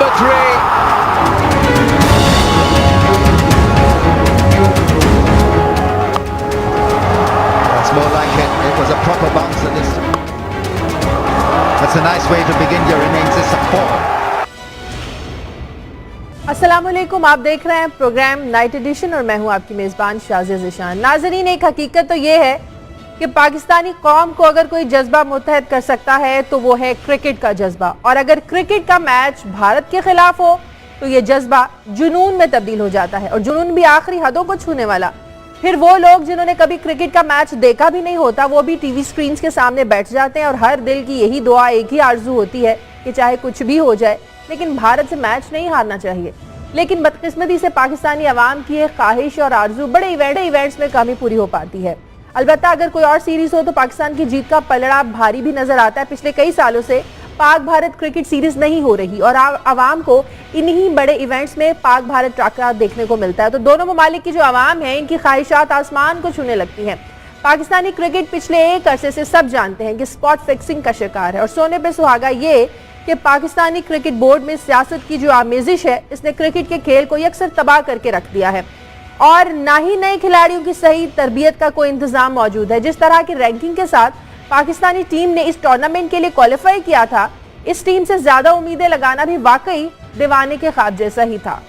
number 3. That's more like it. It was a proper bouncer this time. That's a nice way to begin your innings. It's a 4. अस्सलामुअलैकुम, आप देख रहे हैं programme night addition और मैं हूं आपकी मेज़बान शाज़िया ज़िशान। नाज़रीन, एक हकीकत तो ये है कि पाकिस्तानी कौम को अगर कोई जज्बा मुत्तहद कर सकता है तो वो है क्रिकेट का जज्बा, और अगर क्रिकेट का मैच भारत के खिलाफ हो तो ये जज्बा जुनून में तब्दील हो जाता है, और जुनून भी आखिरी हदों को छूने वाला। फिर वो लोग जिन्होंने कभी क्रिकेट का मैच देखा भी नहीं होता, वो भी टीवी स्क्रीन के सामने बैठ जाते हैं और हर दिल की यही दुआ, एक ही आरजू होती है कि चाहे कुछ भी हो जाए लेकिन भारत से मैच नहीं हारना चाहिए। लेकिन बदकिस्मती से पाकिस्तानी अवाम की एक ख्वाहिश और आरजू बड़े इवेंट्स में कम ही पूरी हो पाती है। अलबत्ता अगर कोई और सीरीज हो तो पाकिस्तान की जीत का पलड़ा भारी भी नजर आता है। पिछले कई सालों से पाक भारत क्रिकेट सीरीज नहीं हो रही और आवाम को इन्हीं बड़े इवेंट्स में पाक भारत टकराव देखने को मिलता है। तो दोनों ममालिक की जो आवाम है, इनकी ख्वाहिशात आसमान को छूने लगती हैं। पाकिस्तानी क्रिकेट पिछले एक अरसे से सब जानते हैं कि स्पॉट फिक्सिंग का शिकार है, और सोने पे सुहागा ये कि पाकिस्तानी क्रिकेट बोर्ड में सियासत की जो आमेजिश है, इसने क्रिकेट के खेल को यकसर तबाह करके रख दिया है, और ना ही नए खिलाड़ियों की सही तरबियत का कोई इंतजाम मौजूद है। जिस तरह की रैंकिंग के साथ पाकिस्तानी टीम ने इस टूर्नामेंट के लिए क्वालिफाई किया था, इस टीम से ज्यादा उम्मीदें लगाना भी वाकई दीवाने के ख्वाब जैसा ही था।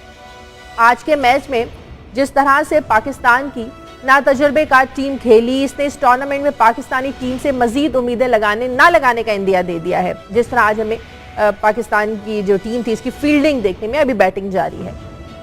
आज के मैच में जिस तरह से पाकिस्तान की ना तजुर्बेकार टीम खेली, इसने इस टूर्नामेंट में पाकिस्तानी टीम से मजीद उम्मीदें ना लगाने का इंदिया दे दिया है। जिस तरह आज हमें पाकिस्तान की जो टीम थी, इसकी फील्डिंग देखने में, अभी बैटिंग जारी है।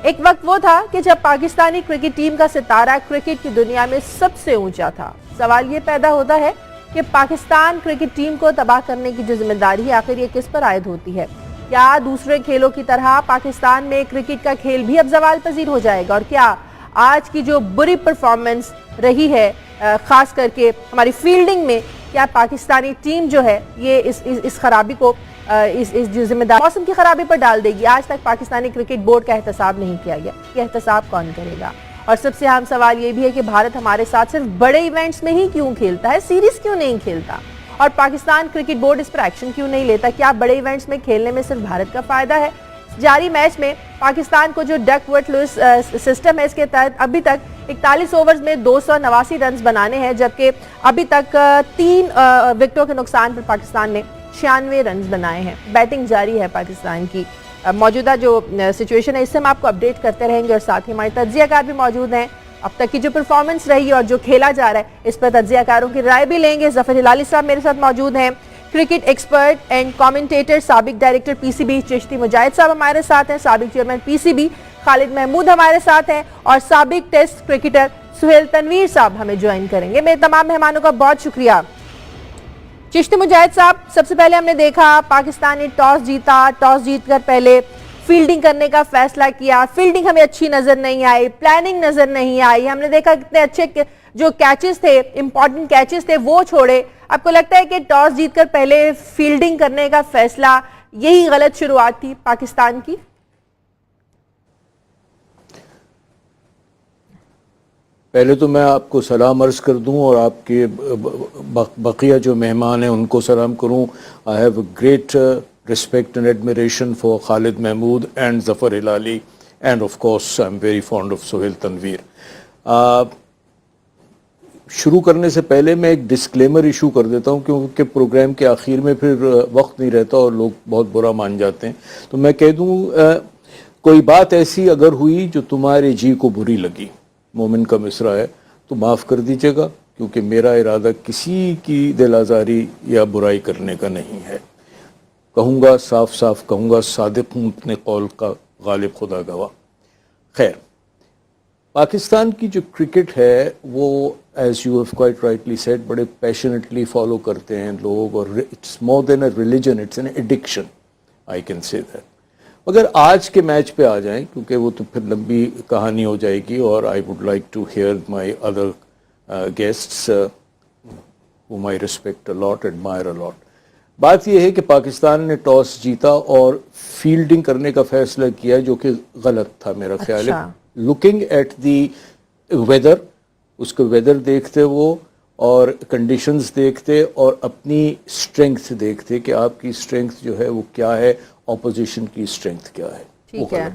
एक वक्त वो था कि जब पाकिस्तानी क्रिकेट टीम का सितारा क्रिकेट की दुनिया में सबसे ऊंचा था। सवाल ये पैदा होता है कि पाकिस्तान क्रिकेट टीम को तबाह करने की जो जिम्मेदारी है, आखिर ये किस पर आयद होती है? क्या दूसरे खेलों की तरह पाकिस्तान में क्रिकेट का खेल भी अब जवाल पजीर हो जाएगा? और क्या आज की जो बुरी परफॉर्मेंस रही है, खास करके हमारी फील्डिंग में, क्या पाकिस्तानी टीम जो है ये इस खराबी को, इस जो जिम्मेदारी मौसम की खराबी पर डाल देगी? आज तक पाकिस्तानी क्रिकेट बोर्ड का एहतसाब नहीं किया गया। ये एहतसाब कौन करेगा? और सबसे अहम सवाल ये भी है कि भारत हमारे साथ सिर्फ बड़े इवेंट्स में ही क्यों खेलता है, सीरीज क्यों नहीं खेलता? और पाकिस्तान क्रिकेट बोर्ड इस पर एक्शन क्यों नहीं लेता? क्या बड़े इवेंट्स में खेलने में सिर्फ भारत का फायदा है? जारी मैच में पाकिस्तान को जो डकवर्थ लुईस सिस्टम है, इसके तहत अभी तक 41 ओवर्स में 289 रन बनाने हैं, जबकि अभी तक 3 विकेटों के नुकसान पर पाकिस्तान ने 96 रन बनाए हैं। बैटिंग जारी है पाकिस्तान की। मौजूदा जो सिचुएशन है, इससे हम आपको अपडेट करते रहेंगे, और साथ ही हमारे तज्जियाकार भी मौजूद हैं। अब तक की जो परफॉर्मेंस रही और जो खेला जा रहा है, इस पर तज्जियाकारों की राय भी लेंगे। ज़फर हिलाली साहब मेरे साथ मौजूद हैं, क्रिकेट एक्सपर्ट एंड कमेंटेटर, साबिक डायरेक्टर पीसीबी चिश्ती मुजाहिद साहब हमारे साथ हैं, साबिक चेयरमैन पीसीबी खालिद महमूद हमारे साथ हैं, और साबिक टेस्ट क्रिकेटर सुहेल तनवीर साहब हमें ज्वाइन करेंगे। मेरे तमाम मेहमानों का बहुत शुक्रिया। चिश्ती मुजाहिद साहब, सबसे पहले हमने देखा पाकिस्तान ने टॉस जीता, टॉस जीतकर पहले फील्डिंग करने का फैसला किया। फील्डिंग हमें अच्छी नजर नहीं आई, प्लानिंग नजर नहीं आई। हमने देखा कितने अच्छे जो कैचेस थे, इंपॉर्टेंट कैचेस थे, वो छोड़े। आपको लगता है कि टॉस जीतकर पहले फील्डिंग करने का फैसला, यही गलत शुरुआत थी पाकिस्तान की? पहले तो मैं आपको सलाम अर्ज़ कर दूं और आपके बकिया जो मेहमान हैं उनको सलाम करूं। I have great respect and admiration for Khalid Mahmood and Zafar Hilali, and of course I'm very fond of Suhail Tanveer. शुरू करने से पहले मैं एक डिस्क्लेमर इशू कर देता हूँ, क्योंकि प्रोग्राम के आखिर में फिर वक्त नहीं रहता और लोग बहुत बुरा मान जाते हैं। तो मैं कह दूँ, कोई बात ऐसी अगर हुई जो तुम्हारे जी को बुरी लगी, मोमिन का मिसरा है, तो माफ़ कर दीजिएगा, क्योंकि मेरा इरादा किसी की दिल आज़ारी या बुराई करने का नहीं है। कहूँगा, साफ साफ कहूँगा, सादिक हूँ अपने कौल का, गालिब खुदा गवाह। खैर, पाकिस्तान की जो क्रिकेट है वो, as you have quite rightly said, बड़े पैशनेटली फॉलो करते हैं लोग, और it's more than a religion, it's an addiction, I can say that. अगर आज के मैच पे आ जाएं, क्योंकि वो तो फिर लंबी कहानी हो जाएगी, और I would like to hear my other guests whom I respect a lot, admire a lot. बात यह है कि पाकिस्तान ने टॉस जीता और फील्डिंग करने का फैसला किया, जो कि गलत था मेरा ख्याल है। लुकिंग एट दी वेदर, उसको वेदर देखते वो, اور کنڈیشنز دیکھتے اور اپنی اسٹرینگتھ دیکھتے کہ آپ کی اسٹرینگتھ جو ہے وہ کیا ہے, اپوزیشن کی اسٹرینگتھ کیا ہے. ٹھیک ہے.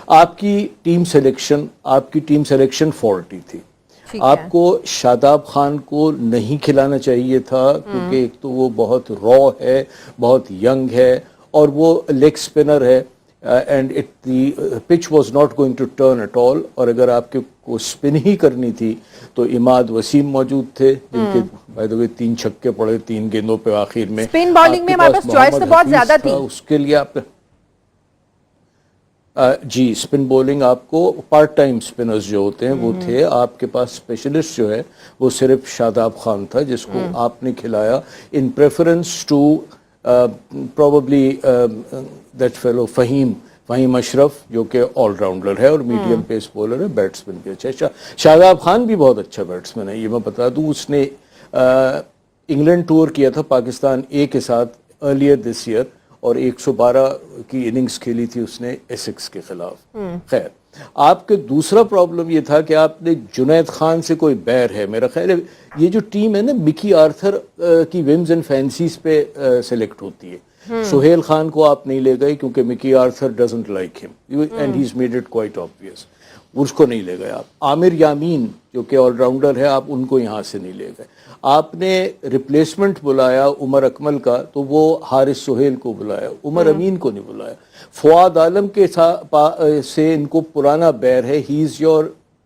آپ کی ٹیم سلیکشن فالٹی تھی. آپ کو شاداب خان کو نہیں کھلانا چاہیے تھا کیونکہ ایک تو وہ بہت را ہے, بہت ینگ ہے, اور وہ لیگ اسپنر ہے, and the pitch was not going to turn at all. اور اگر آپ کو اسپن ہی کرنی تھی تو اماد وسیم موجود تھے جن کے بائی دا وے 3 چھکے پڑے 3 گیندوں پہ آخر میں. اسپن بالنگ میں ہمارے پاس چوائس تو بہت زیادہ تھی. اس کے لیے آپ جی اسپن بولنگ آپ کو پارٹ ٹائم اسپنرز جو ہوتے ہیں وہ تھے. آپ کے پاس اسپیشلسٹ جو ہے وہ صرف شاداب خان تھا جس کو آپ نے کھلایا in preference to probably that fellow Fahim Ashraf جو کہ آل راؤنڈر ہے اور میڈیم پیس بولر ہے, بیٹسمین بھی اچھا ہے. شاداب خان بھی بہت اچھا بیٹسمین ہے, یہ میں بتا دوں. اس نے انگلینڈ ٹور کیا تھا پاکستان اے کے ساتھ ارلیئر دس ایئر اور 112 کی اننگز کھیلی تھی اس نے ایسکس کے خلاف. خیر, آپ کے دوسرا پرابلم یہ تھا کہ آپ نے جنید خان سے کوئی بیر ہے. میرا خیال ہے یہ جو ٹیم ہے نا مکی آرتھر کی ومز اینڈ فینسیز پہ سلیکٹ ہوتی ہے. سہیل خان کو آپ نہیں لے گئے کیونکہ Mickey Arthur doesn't like him and he is made it quite obvious. اس کو نہیں لے گئے آپ. عامر یامین جو کہ آل راؤنڈر ہے آپ ان کو یہاں سے نہیں لے گئے. آپ نے ریپلیسمنٹ بلایا عمر اکمل کا تو وہ حارث سہیل کو بلایا, عمر امین کو نہیں بلایا. فواد عالم کے سے ان کو پرانا بیر ہے. He is your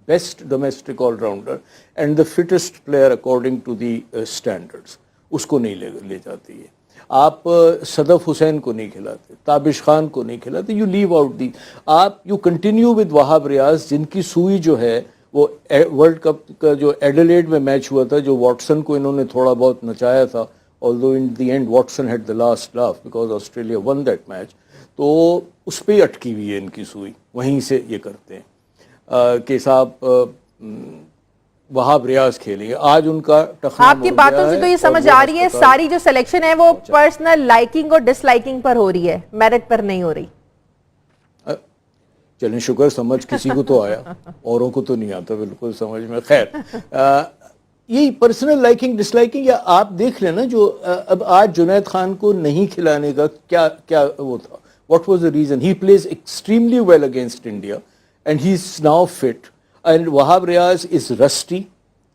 best domestic all rounder and the fittest player according to the standards. اس کو نہیں لے جاتی ہے. آپ صدف حسین کو نہیں کھلاتے, تابش خان کو نہیں کھلاتے. You leave out the. آپ you continue with Wahab Riaz جن کی سوئی جو ہے وہ ورلڈ کپ کا جو ایڈیلیڈ میں میچ ہوا تھا جو واٹسن کو انہوں نے تھوڑا بہت نچایا تھا, although in the end Watson had the last laugh because Australia won that match. تو اس پہ اٹکی ہوئی ہے ان کی سوئی. وہیں سے یہ کرتے ہیں کہ صاحب وہاب ریاض کھیلیں گے. آج ان کا ٹخنا آپ کی باتوں سے تو یہ سمجھ آ رہی ہے ساری جو سلیکشن ہے وہ پرسنل لائکنگ اور ڈس لائکنگ پر ہو رہی ہے, میرٹ پر نہیں ہو رہی. چلیں شکر, سمجھ کسی کو تو آیا, اوروں کو تو نہیں آتا بالکل سمجھ میں. خیر, یہی پرسنل لائکنگ ڈس لائکنگ, یا آپ دیکھ لیں نا جو اب آج جنید خان کو نہیں کھلانے کا کیا وہ تھا. What was the reason? He plays extremely well against India and he is now fit, and Wahab Riaz is rusty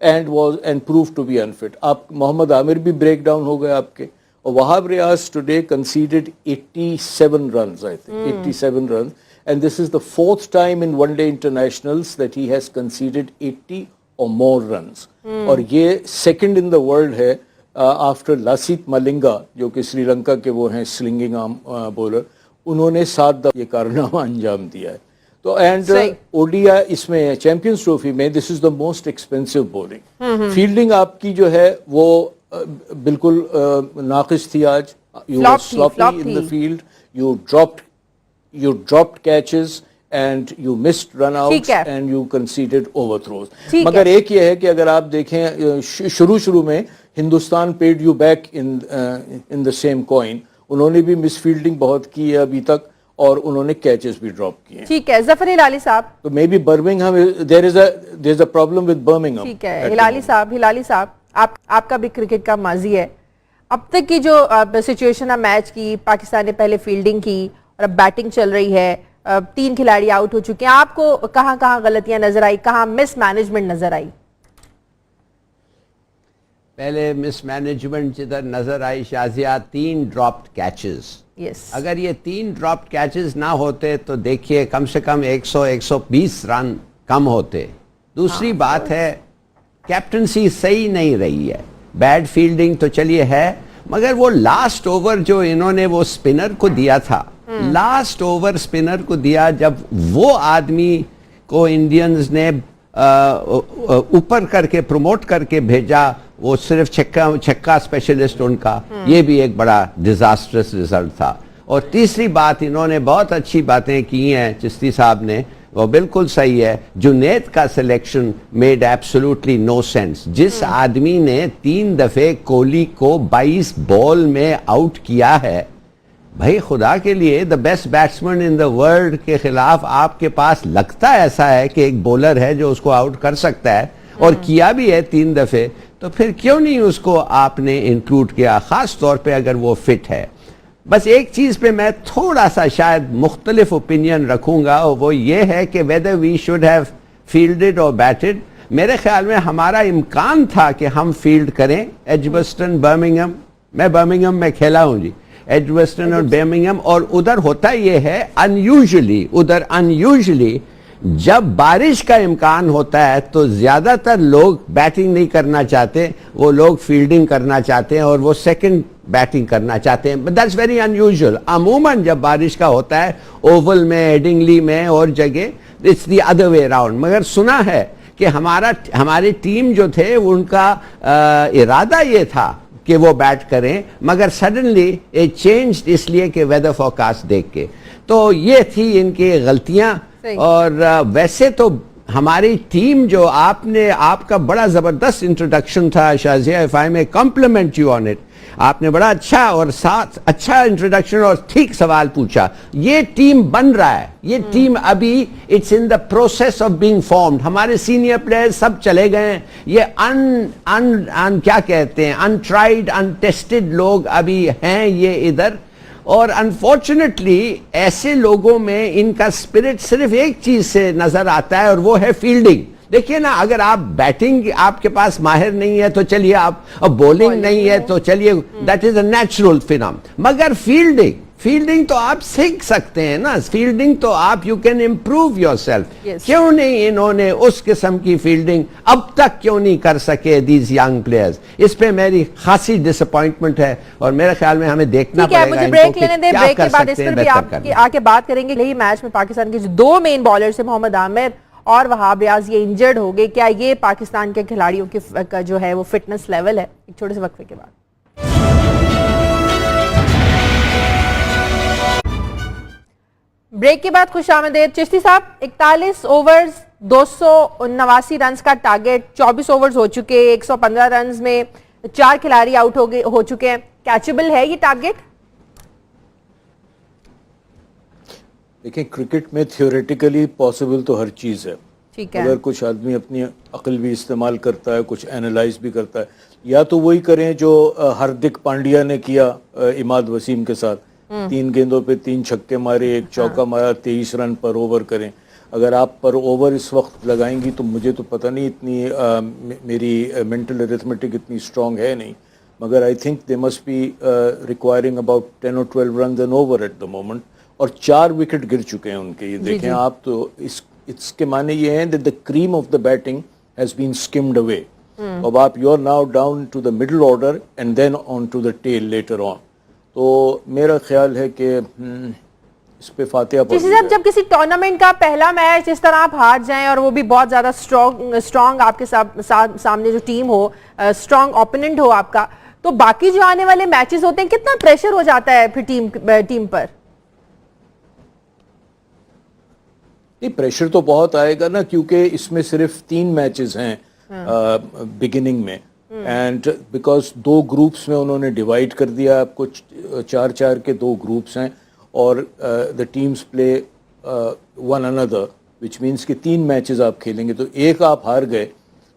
and prove to be unfit. آپ محمد عامر بھی بریک ڈاؤن ہو گئے آپ کے, اور Wahab Riaz today conceded 87 runs, I think 87 runs. And this is the 4th time in one-day internationals that he has conceded 80 or more runs. اور یہ second in the world ہے after Lasith Malinga جو کہ سری لنکا کے وہ ہیں سلنگنگ آرم بولر. انہوں نے 7 دفعہ یہ کارنامہ انجام دیا ہے. تو اینڈ اوڈیا اس میں چیمپئنز ٹرافی میں this is the most expensive bowling. Fielding آپ کی جو ہے وہ بالکل ناقص تھی آج. You were sloppy in the field. You dropped catches and you missed run-outs and you conceded overthrows. مگر ایک یہ ہے کہ اگر آپ دیکھیں شروع میں Hindustan paid you back in the same coin. انہوں نے بھی مس فیلڈنگ بہت کی ہے ابھی تک اور انہوں نے کیچز بھی ڈراپ کیے. ٹھیک ہے ظفر ہلالی صاحب, تو maybe Birmingham there is a problem with Birmingham. ٹھیک ہے ہلالی صاحب آپ کا بھی کرکٹ کا ماضی ہے. اب تک کی جو سچویشن ہے میچ کی, پاکستان نے پہلے فیلڈنگ کی اور اب بیٹنگ چل رہی ہے, 3 کھلاڑی آؤٹ ہو چکے ہیں. آپ کو کہاں غلطیاں نظر آئی, کہاں مس مینجمنٹ نظر آئی؟ پہلے مس مینجمنٹ جدھر نظر آئی شازیہ 3 ڈراپڈ کیچز. اگر یہ 3 ڈراپڈ کیچز نہ ہوتے تو دیکھیے کم سے کم 100-120 رن کم ہوتے. دوسری بات ہے کیپٹنسی صحیح نہیں رہی ہے. بیڈ فیلڈنگ تو چلیے ہے, مگر وہ لاسٹ اوور جو انہوں نے وہ سپنر کو دیا تھا, لاسٹ اوور سپنر کو دیا, جب وہ آدمی کو انڈینز نے اوپر کر کے پروموٹ کر کے بھیجا, وہ صرف چھکا اسپیشلسٹ ان کا, یہ بھی ایک بڑا ڈیزاسٹرس رزلٹ تھا. اور تیسری بات, انہوں نے بہت اچھی باتیں کی ہیں چشتی صاحب نے, وہ بالکل صحیح ہے. جنید کا سلیکشن میڈ ایبسولوٹلی نو سینس. جس آدمی نے 3 دفعے کوہلی کو 22 بال میں آؤٹ کیا ہے, بھائی خدا کے لیے the best batsman in the world کے خلاف آپ کے پاس لگتا ایسا ہے کہ ایک بولر ہے جو اس کو آؤٹ کر سکتا ہے, اور کیا بھی ہے 3 دفعے, تو پھر کیوں نہیں اس کو آپ نے انکلوڈ کیا, خاص طور پہ اگر وہ فٹ ہے. بس ایک چیز پہ میں تھوڑا سا شاید مختلف اوپینین رکھوں گا, اور وہ یہ ہے کہ whether we should have fielded or batted. میرے خیال میں ہمارا امکان تھا کہ ہم فیلڈ کریں. ایجبسٹن, برمنگھم, میں برمنگھم میں کھیلا ہوں جی, ایجبسٹن اور برمنگھم, اور ادھر ہوتا یہ ہے انیوژلی جب بارش کا امکان ہوتا ہے تو زیادہ تر لوگ بیٹنگ نہیں کرنا چاہتے, وہ لوگ فیلڈنگ کرنا چاہتے ہیں اور وہ سیکنڈ بیٹنگ کرنا چاہتے ہیں. That's very unusual. عموماً جب بارش کا ہوتا ہے اوول میں, ایڈنگلی میں اور جگہ, it's the other way around. مگر سنا ہے کہ ہماری ٹیم جو تھے ان کا ارادہ یہ تھا کہ وہ بیٹ کریں, مگر سڈنلی اٹ چینجڈ اس لیے کہ ویدر فورکاسٹ دیکھ کے. تو یہ تھی ان کی غلطیاں. اور ویسے تو ہماری ٹیم جو آپ کا بڑا زبردست انٹروڈکشن تھا Shazia, if I may compliment you on it. آپ نے بڑا اچھا اور ساتھ اچھا انٹروڈکشن اور ٹھیک سوال پوچھا. یہ ٹیم بن رہا ہے, یہ ٹیم ابھی it's in the process of being formed. ہمارے سینئر پلیئر سب چلے گئے ہیں, یہ کیا کہتے ہیں, انٹرائیڈ انٹیسٹڈ لوگ ابھی ہیں یہ ادھر. اور انفارچونیٹلی ایسے لوگوں میں ان کا اسپرٹ صرف ایک چیز سے نظر آتا ہے, اور وہ ہے فیلڈنگ. دیکھیے نا, اگر آپ بیٹنگ آپ کے پاس ماہر نہیں ہے تو چلیے آپ, بولنگ نہیں ہے تو چلیے, دیٹ از اے نیچرل فینام. مگر فیلڈنگ تو آپ سیکھ سکتے ہیں نا, فیلڈنگ تو آپ you can improve your self. کیوں نہیں انہوں نے اس قسم کی فیلڈنگ اب تک کیوں نہیں کر سکے دیز ینگ پلیئرز؟ اس پہ میری خاصی ڈس اپوائنٹمنٹ ہے, اور میرے خیال میں ہمیں دیکھنا پڑے گا مجھے بریک لینے دیں, بریک کے بعد اس پر بھی آپ آ کے بات کریں گے. یہی میچ میں پاکستان کے جو دو مین بالرز ہیں, محمد عامر اور وہاب ریاض, یہ انجرڈ ہو گئے. کیا یہ پاکستان کے کھلاڑیوں کا جو ہے وہ فٹنس لیول ہے؟ ایک چھوٹے سے وقفے کے بعد. بریک کے بعد خوش آمدید. چشتی صاحب, 41 اوورز 279 رنز کا ٹارگٹ, 24 اوورز ہو چکے, 115 رنز میں 4 کھلاڑی آؤٹ ہو چکے ہیں. کیچبل ہے یہ ٹارگٹ؟ دیکھیں, کرکٹ میں تھیوریٹیکلی پاسبل تو ہر چیز ہے, اگر کچھ آدمی اپنی عقل بھی استعمال کرتا ہے, کچھ اینالائز بھی کرتا ہے, یا تو وہی کریں جو ہاردک پانڈیا نے کیا اماد وسیم کے ساتھ, 3 گیندوں پہ 3 چھکے مارے, 1 چوکا مارا, 23 رن پر اوور کریں. اگر آپ پر اوور اس وقت لگائیں گی تو مجھے تو پتہ نہیں, اتنی میری مینٹل ارتھمیٹک اتنی اسٹرانگ ہے نہیں, مگر I think they must be requiring about 10 or 12 runs an over at the moment. اور 4 وکٹ گر چکے ہیں ان کے. یہ دیکھیں آپ, تو اس کے معنی یہ ہیں that the cream of the batting has been skimmed away. اب آپ you are now down to the middle order and then on to the tail later on. تو میرا خیال ہے کہ اس پہ فاتحہ پڑھ لیا. جب کسی ٹورنامنٹ کا پہلا میچ اس طرح آپ ہار جائیں, اور وہ بھی بہت زیادہ اسٹرانگ آپ کے سامنے جو ٹیم ہو, اسٹرانگ اوپوننٹ ہو آپ کا, تو باقی جو آنے والے میچز ہوتے ہیں کتنا پریشر ہو جاتا ہے پھر ٹیم پر؟ نہیں, پریشر تو بہت آئے گا نا, کیونکہ اس میں صرف 3 میچز ہیں بگننگ میں, اینڈ بیکاز 2 گروپس میں انہوں نے ڈیوائڈ کر دیا آپ کو, 4 کے 2 گروپس ہیں, اور the teams play one another, which means کہ 3 میچز آپ کھیلیں گے. تو ایک آپ ہار گئے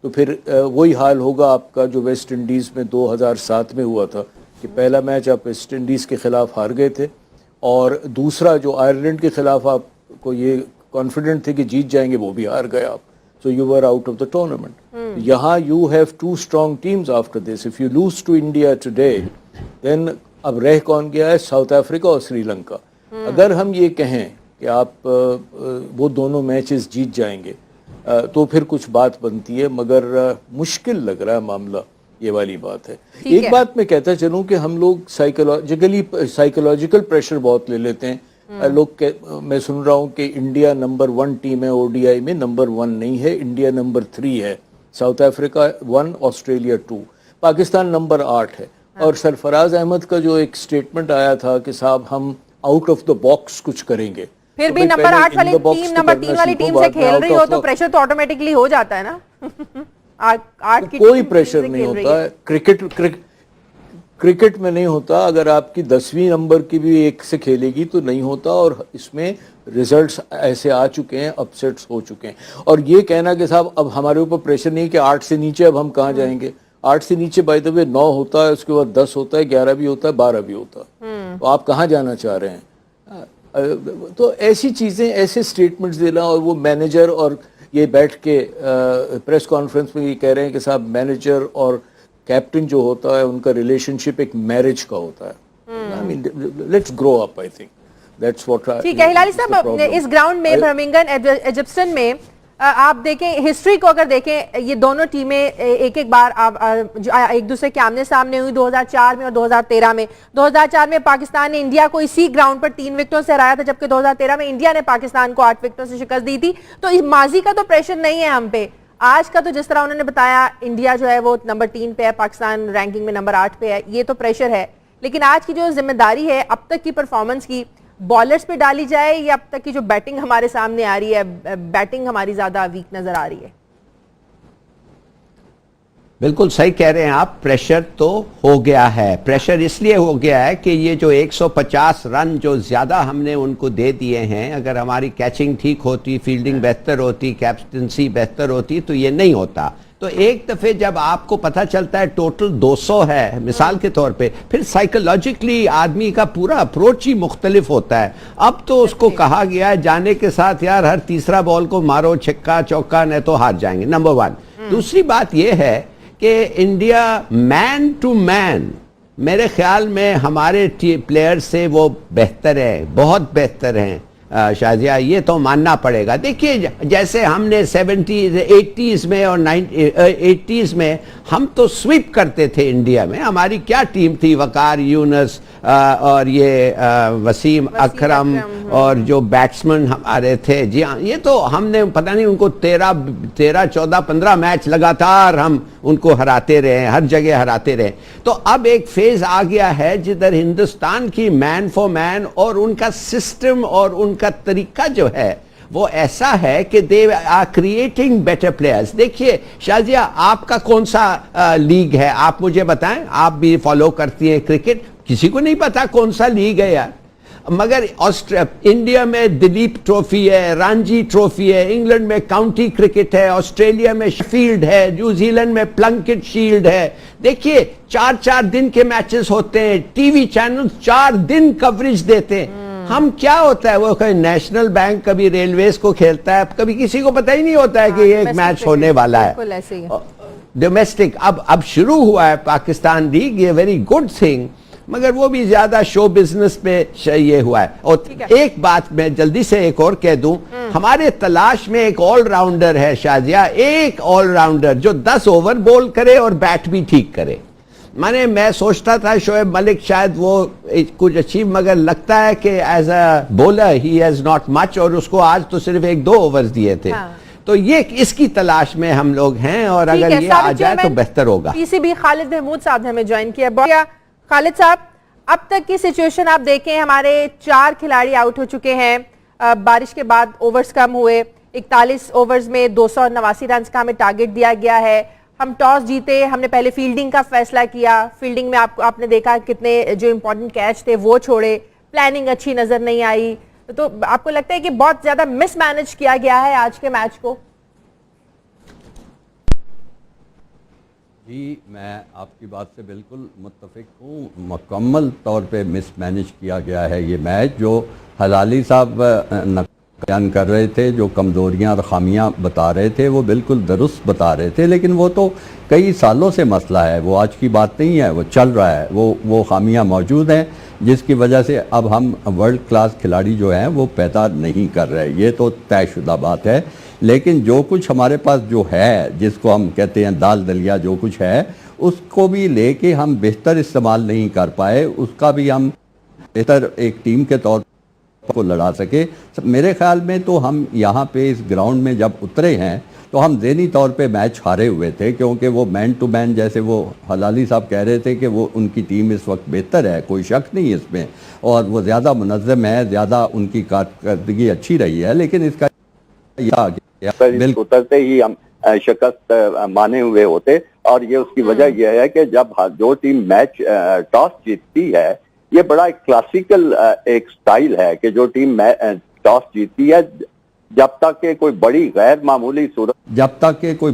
تو پھر وہی حال ہوگا آپ کا جو ویسٹ انڈیز میں 2007 میں ہوا تھا, کہ پہلا میچ آپ ویسٹ انڈیز کے خلاف ہار گئے تھے, اور دوسرا جو آئرلینڈ کے خلاف آپ کو یہ کانفیڈنٹ تھے کہ جیت جائیں گے, وہ بھی ہار گئے آپ. So you were out of the tournament. یہاں you have 2 strong teams after this. If you lose to India today, then اب رہ کون گیا ہے؟ ساؤتھ افریقہ اور سری لنکا. اگر ہم یہ کہیں کہ آپ وہ دونوں میچز جیت جائیں گے تو پھر کچھ بات بنتی ہے, مگر مشکل لگ رہا ہے معاملہ, یہ والی بات ہے. ایک بات میں کہتا چلوں کہ ہم لوگ سائیکولوجیکل پریشر بہت لے لیتے ہیں. میں سن رہا ہوں کہ انڈیا نمبر 1 ٹیم ہے اوڈی آئی میں, نمبر 1 نہیں ہے, انڈیا نمبر 3 ہے, South Africa 1, Australia 2, Pakistan number 8 ہے. اور سرفراز احمد کا جو ایک سٹیٹمنٹ آیا تھا کہ صاحب ہم آؤٹ آف دا باکس کچھ کریں گے, پھر بھی نمبر 8 والی ٹیم نمبر 3 والی ٹیم سے کھیل رہی ہو تو پریشر تو آٹومیٹکلی ہو جاتا ہے نا. 8 کی کوئی پریشر نہیں ہوتا کرکٹ میں, نہیں ہوتا. اگر آپ کی 10ویں نمبر کی بھی ایک سے کھیلے گی تو نہیں ہوتا, اور اس میں ریزلٹس ایسے آ چکے ہیں, اپسیٹس ہو چکے ہیں. اور یہ کہنا کہ صاحب اب ہمارے اوپر پریشر نہیں کہ 8 سے نیچے اب ہم کہاں جائیں گے, 8 سے نیچے بائی دا وے 9 ہوتا ہے, اس کے بعد 10 ہوتا ہے, 11 بھی ہوتا ہے, 12 بھی ہوتا ہے. تو آپ کہاں جانا چاہ رہے ہیں؟ تو ایسی چیزیں, ایسے سٹیٹمنٹس دینا, اور وہ مینیجر اور یہ بیٹھ کے پریس کانفرنس میں یہ کہہ رہے ہیں کہ صاحب مینیجر اور کیپٹن جو ہوتا ہے ان کا ریلیشن شپ ایک میرج کا ہوتا ہے. I mean, let's grow up, I think. That's what ٹھیک ہے ہلالی صاحب, اس گراؤنڈ میں برمنگھم ایجپسٹن میں آپ دیکھیں ہسٹری کو, اگر دیکھیں یہ دونوں ٹیمیں ایک بار ایک دوسرے کے آمنے سامنے ہوئی 2004 میں اور 2013 میں. 2004 میں پاکستان نے انڈیا کو اسی گراؤنڈ پر 3 وکٹوں سے ہرایا تھا, جبکہ 2013 میں انڈیا نے پاکستان کو 8 وکٹوں سے شکست دی تھی. تو اس ماضی کا تو پریشر نہیں ہے ہم پہ, آج کا تو جس طرح انہوں نے بتایا انڈیا جو ہے وہ نمبر 3 پہ ہے, پاکستان رینکنگ میں نمبر 8 پہ ہے, یہ تو پریشر ہے. لیکن آج کی جو ذمہ داری ہے اب تک کی پرفارمنس کی بالرز پہ ڈالی جائے, یا اب تک کی جو بیٹنگ ہمارے سامنے آ رہی ہے, بیٹنگ ہماری زیادہ ویک نظر آ رہی ہے؟ بالکل صحیح کہہ رہے ہیں آپ, پریشر تو ہو گیا ہے. پریشر اس لیے ہو گیا ہے کہ یہ جو 150 رن جو زیادہ ہم نے ان کو دے دیے ہیں, اگر ہماری کیچنگ ٹھیک ہوتی, فیلڈنگ بہتر ہوتی, کیپٹنسی بہتر ہوتی, تو یہ نہیں ہوتا. تو ایک دفعہ جب آپ کو پتہ چلتا ہے ٹوٹل 200 ہے مثال کے طور پہ, پھر سائیکولوجیکلی آدمی کا پورا اپروچ ہی مختلف ہوتا ہے. اب تو اس کو کہا گیا ہے جانے کے ساتھ یار ہر تیسرا بال کو مارو, چھکا چوکا, نہیں تو ہار جائیں گے, نمبر 1. دوسری بات یہ ہے کہ انڈیا مین ٹو مین میرے خیال میں ہمارے پلیئر سے وہ بہتر ہے, بہت بہتر ہیں شازیہ, یہ تو ماننا پڑے گا. دیکھیے جیسے ہم نے 70s 80s میں اور 80s میں ہم تو سویپ کرتے تھے انڈیا میں, ہماری کیا ٹیم تھی, وقار یونس اور یہ وسیم اکرم اور جو بیٹسمن ہمارے تھے. جی ہاں, یہ تو ہم نے پتہ نہیں ان کو 13 14 15 میچ لگاتار ہم ان کو ہراتے رہے, ہر جگہ ہراتے رہے. تو اب ایک فیز آ گیا ہے جدھر ہندوستان کی مین فور مین اور ان کا سسٹم اور ان کا طریقہ جو ہے وہ ایسا ہے کہ they are creating better players. دیکھیے شازیہ, آپ کا کون سا لیگ ہے آپ مجھے بتائیں, آپ بھی فالو کرتی ہیں کرکٹ, کسی کو نہیں پتا کون سا لیگ ہے یار. مگر انڈیا میں دلیپ ٹرافی ہے, رانجی ٹرافی ہے, انگلینڈ میں کاؤنٹی کرکٹ ہے, آسٹریلیا میں شیفیلڈ ہے, نیوزی لینڈ میں پلنکٹ شیلڈ ہے. دیکھیے 4 دن کے میچز ہوتے ہیں, ٹی وی چینل 4 دن کوریج دیتے ہیں. ہم کیا ہوتا ہے, وہ کہیں نیشنل بینک کبھی ریلویز کو کھیلتا ہے, کبھی کسی کو پتہ ہی نہیں ہوتا ہے کہ یہ ایک میچ ہونے والا ہے. ڈومیسٹک اب شروع ہوا ہے پاکستان لیگ, یہ ویری گڈ تھنگ, مگر وہ بھی زیادہ شو بزنس پہ یہ ہوا ہے. اور ایک بات میں جلدی سے ایک اور کہہ دوں, ہمارے تلاش میں ایک آل راؤنڈر ہے شازیہ, ایک آل راؤنڈر جو 10 اوور بول کرے اور بیٹ بھی ٹھیک کرے. میں سوچتا تھا شعیب ملک شاید وہ کچھ اچیو, مگر لگتا ہے کہ as a bowler he has not much, اور اس کو آج تو صرف 1-2 اوورز دیے تھے. تو یہ اس کی تلاش میں ہم لوگ ہیں, اور اگر یہ آ جائے تو بہتر ہوگا. پی سی بی خالد محمود صاحب نے ہمیں جوائن کیا. خالد صاحب, اب تک کی سچویشن آپ دیکھیں, ہمارے 4 کھلاڑی آؤٹ ہو چکے ہیں, بارش کے بعد اوورز کم ہوئے, 41 اوورز میں 289 رنز کا ہمیں ٹارگٹ دیا گیا ہے. ہم ٹاس جیتے, ہم نے پہلے فیلڈنگ کا فیصلہ کیا, فیلڈنگ میں آپ نے دیکھا کتنے جو امپورٹنٹ کیچ تھے وہ چھوڑے, پلاننگ اچھی نظر نہیں آئی. تو آپ کو لگتا ہے کہ بہت زیادہ مس مینج کیا گیا ہے آج کے میچ کو؟ جی میں آپ کی بات سے بالکل متفق ہوں, مکمل طور پہ مس مینج کیا گیا ہے یہ میچ. جو ہلالی صاحب بیان کر رہے تھے, جو کمزوریاں اور خامیاں بتا رہے تھے, وہ بالکل درست بتا رہے تھے, لیکن وہ تو کئی سالوں سے مسئلہ ہے, وہ آج کی بات نہیں ہے, وہ چل رہا ہے. وہ خامیاں موجود ہیں جس کی وجہ سے اب ہم ورلڈ کلاس کھلاڑی جو ہیں وہ پیدا نہیں کر رہے, یہ تو طے شدہ بات ہے. لیکن جو کچھ ہمارے پاس جو ہے, جس کو ہم کہتے ہیں دال دلیا, جو کچھ ہے اس کو بھی لے کے ہم بہتر استعمال نہیں کر پائے, اس کا بھی ہم بہتر ایک ٹیم کے طور کو لڑا سکے. میرے خیال میں تو ہم یہاں پہ اس گراؤنڈ میں جب اترے ہیں تو ہم ذہنی طور پہ میچ ہارے ہوئے تھے, کیونکہ وہ مین ٹو مین جیسے وہ ہلالی صاحب کہہ رہے تھے کہ وہ ان کی ٹیم اس وقت بہتر ہے, کوئی شک نہیں اس میں, اور وہ زیادہ منظم ہے, زیادہ ان کی کارکردگی اچھی رہی ہے. لیکن اس کا اترتے ہی ہم شکست مانے ہوئے ہوتے, اور یہ اس کی وجہ یہ ہے کہ جب جو ٹیم میچ ٹاس جیتتی ہے, یہ بڑا کلاسیکل ایک سٹائل ہے کہ جو ٹیم ٹاس جیتتی ہے जब तक कि कोई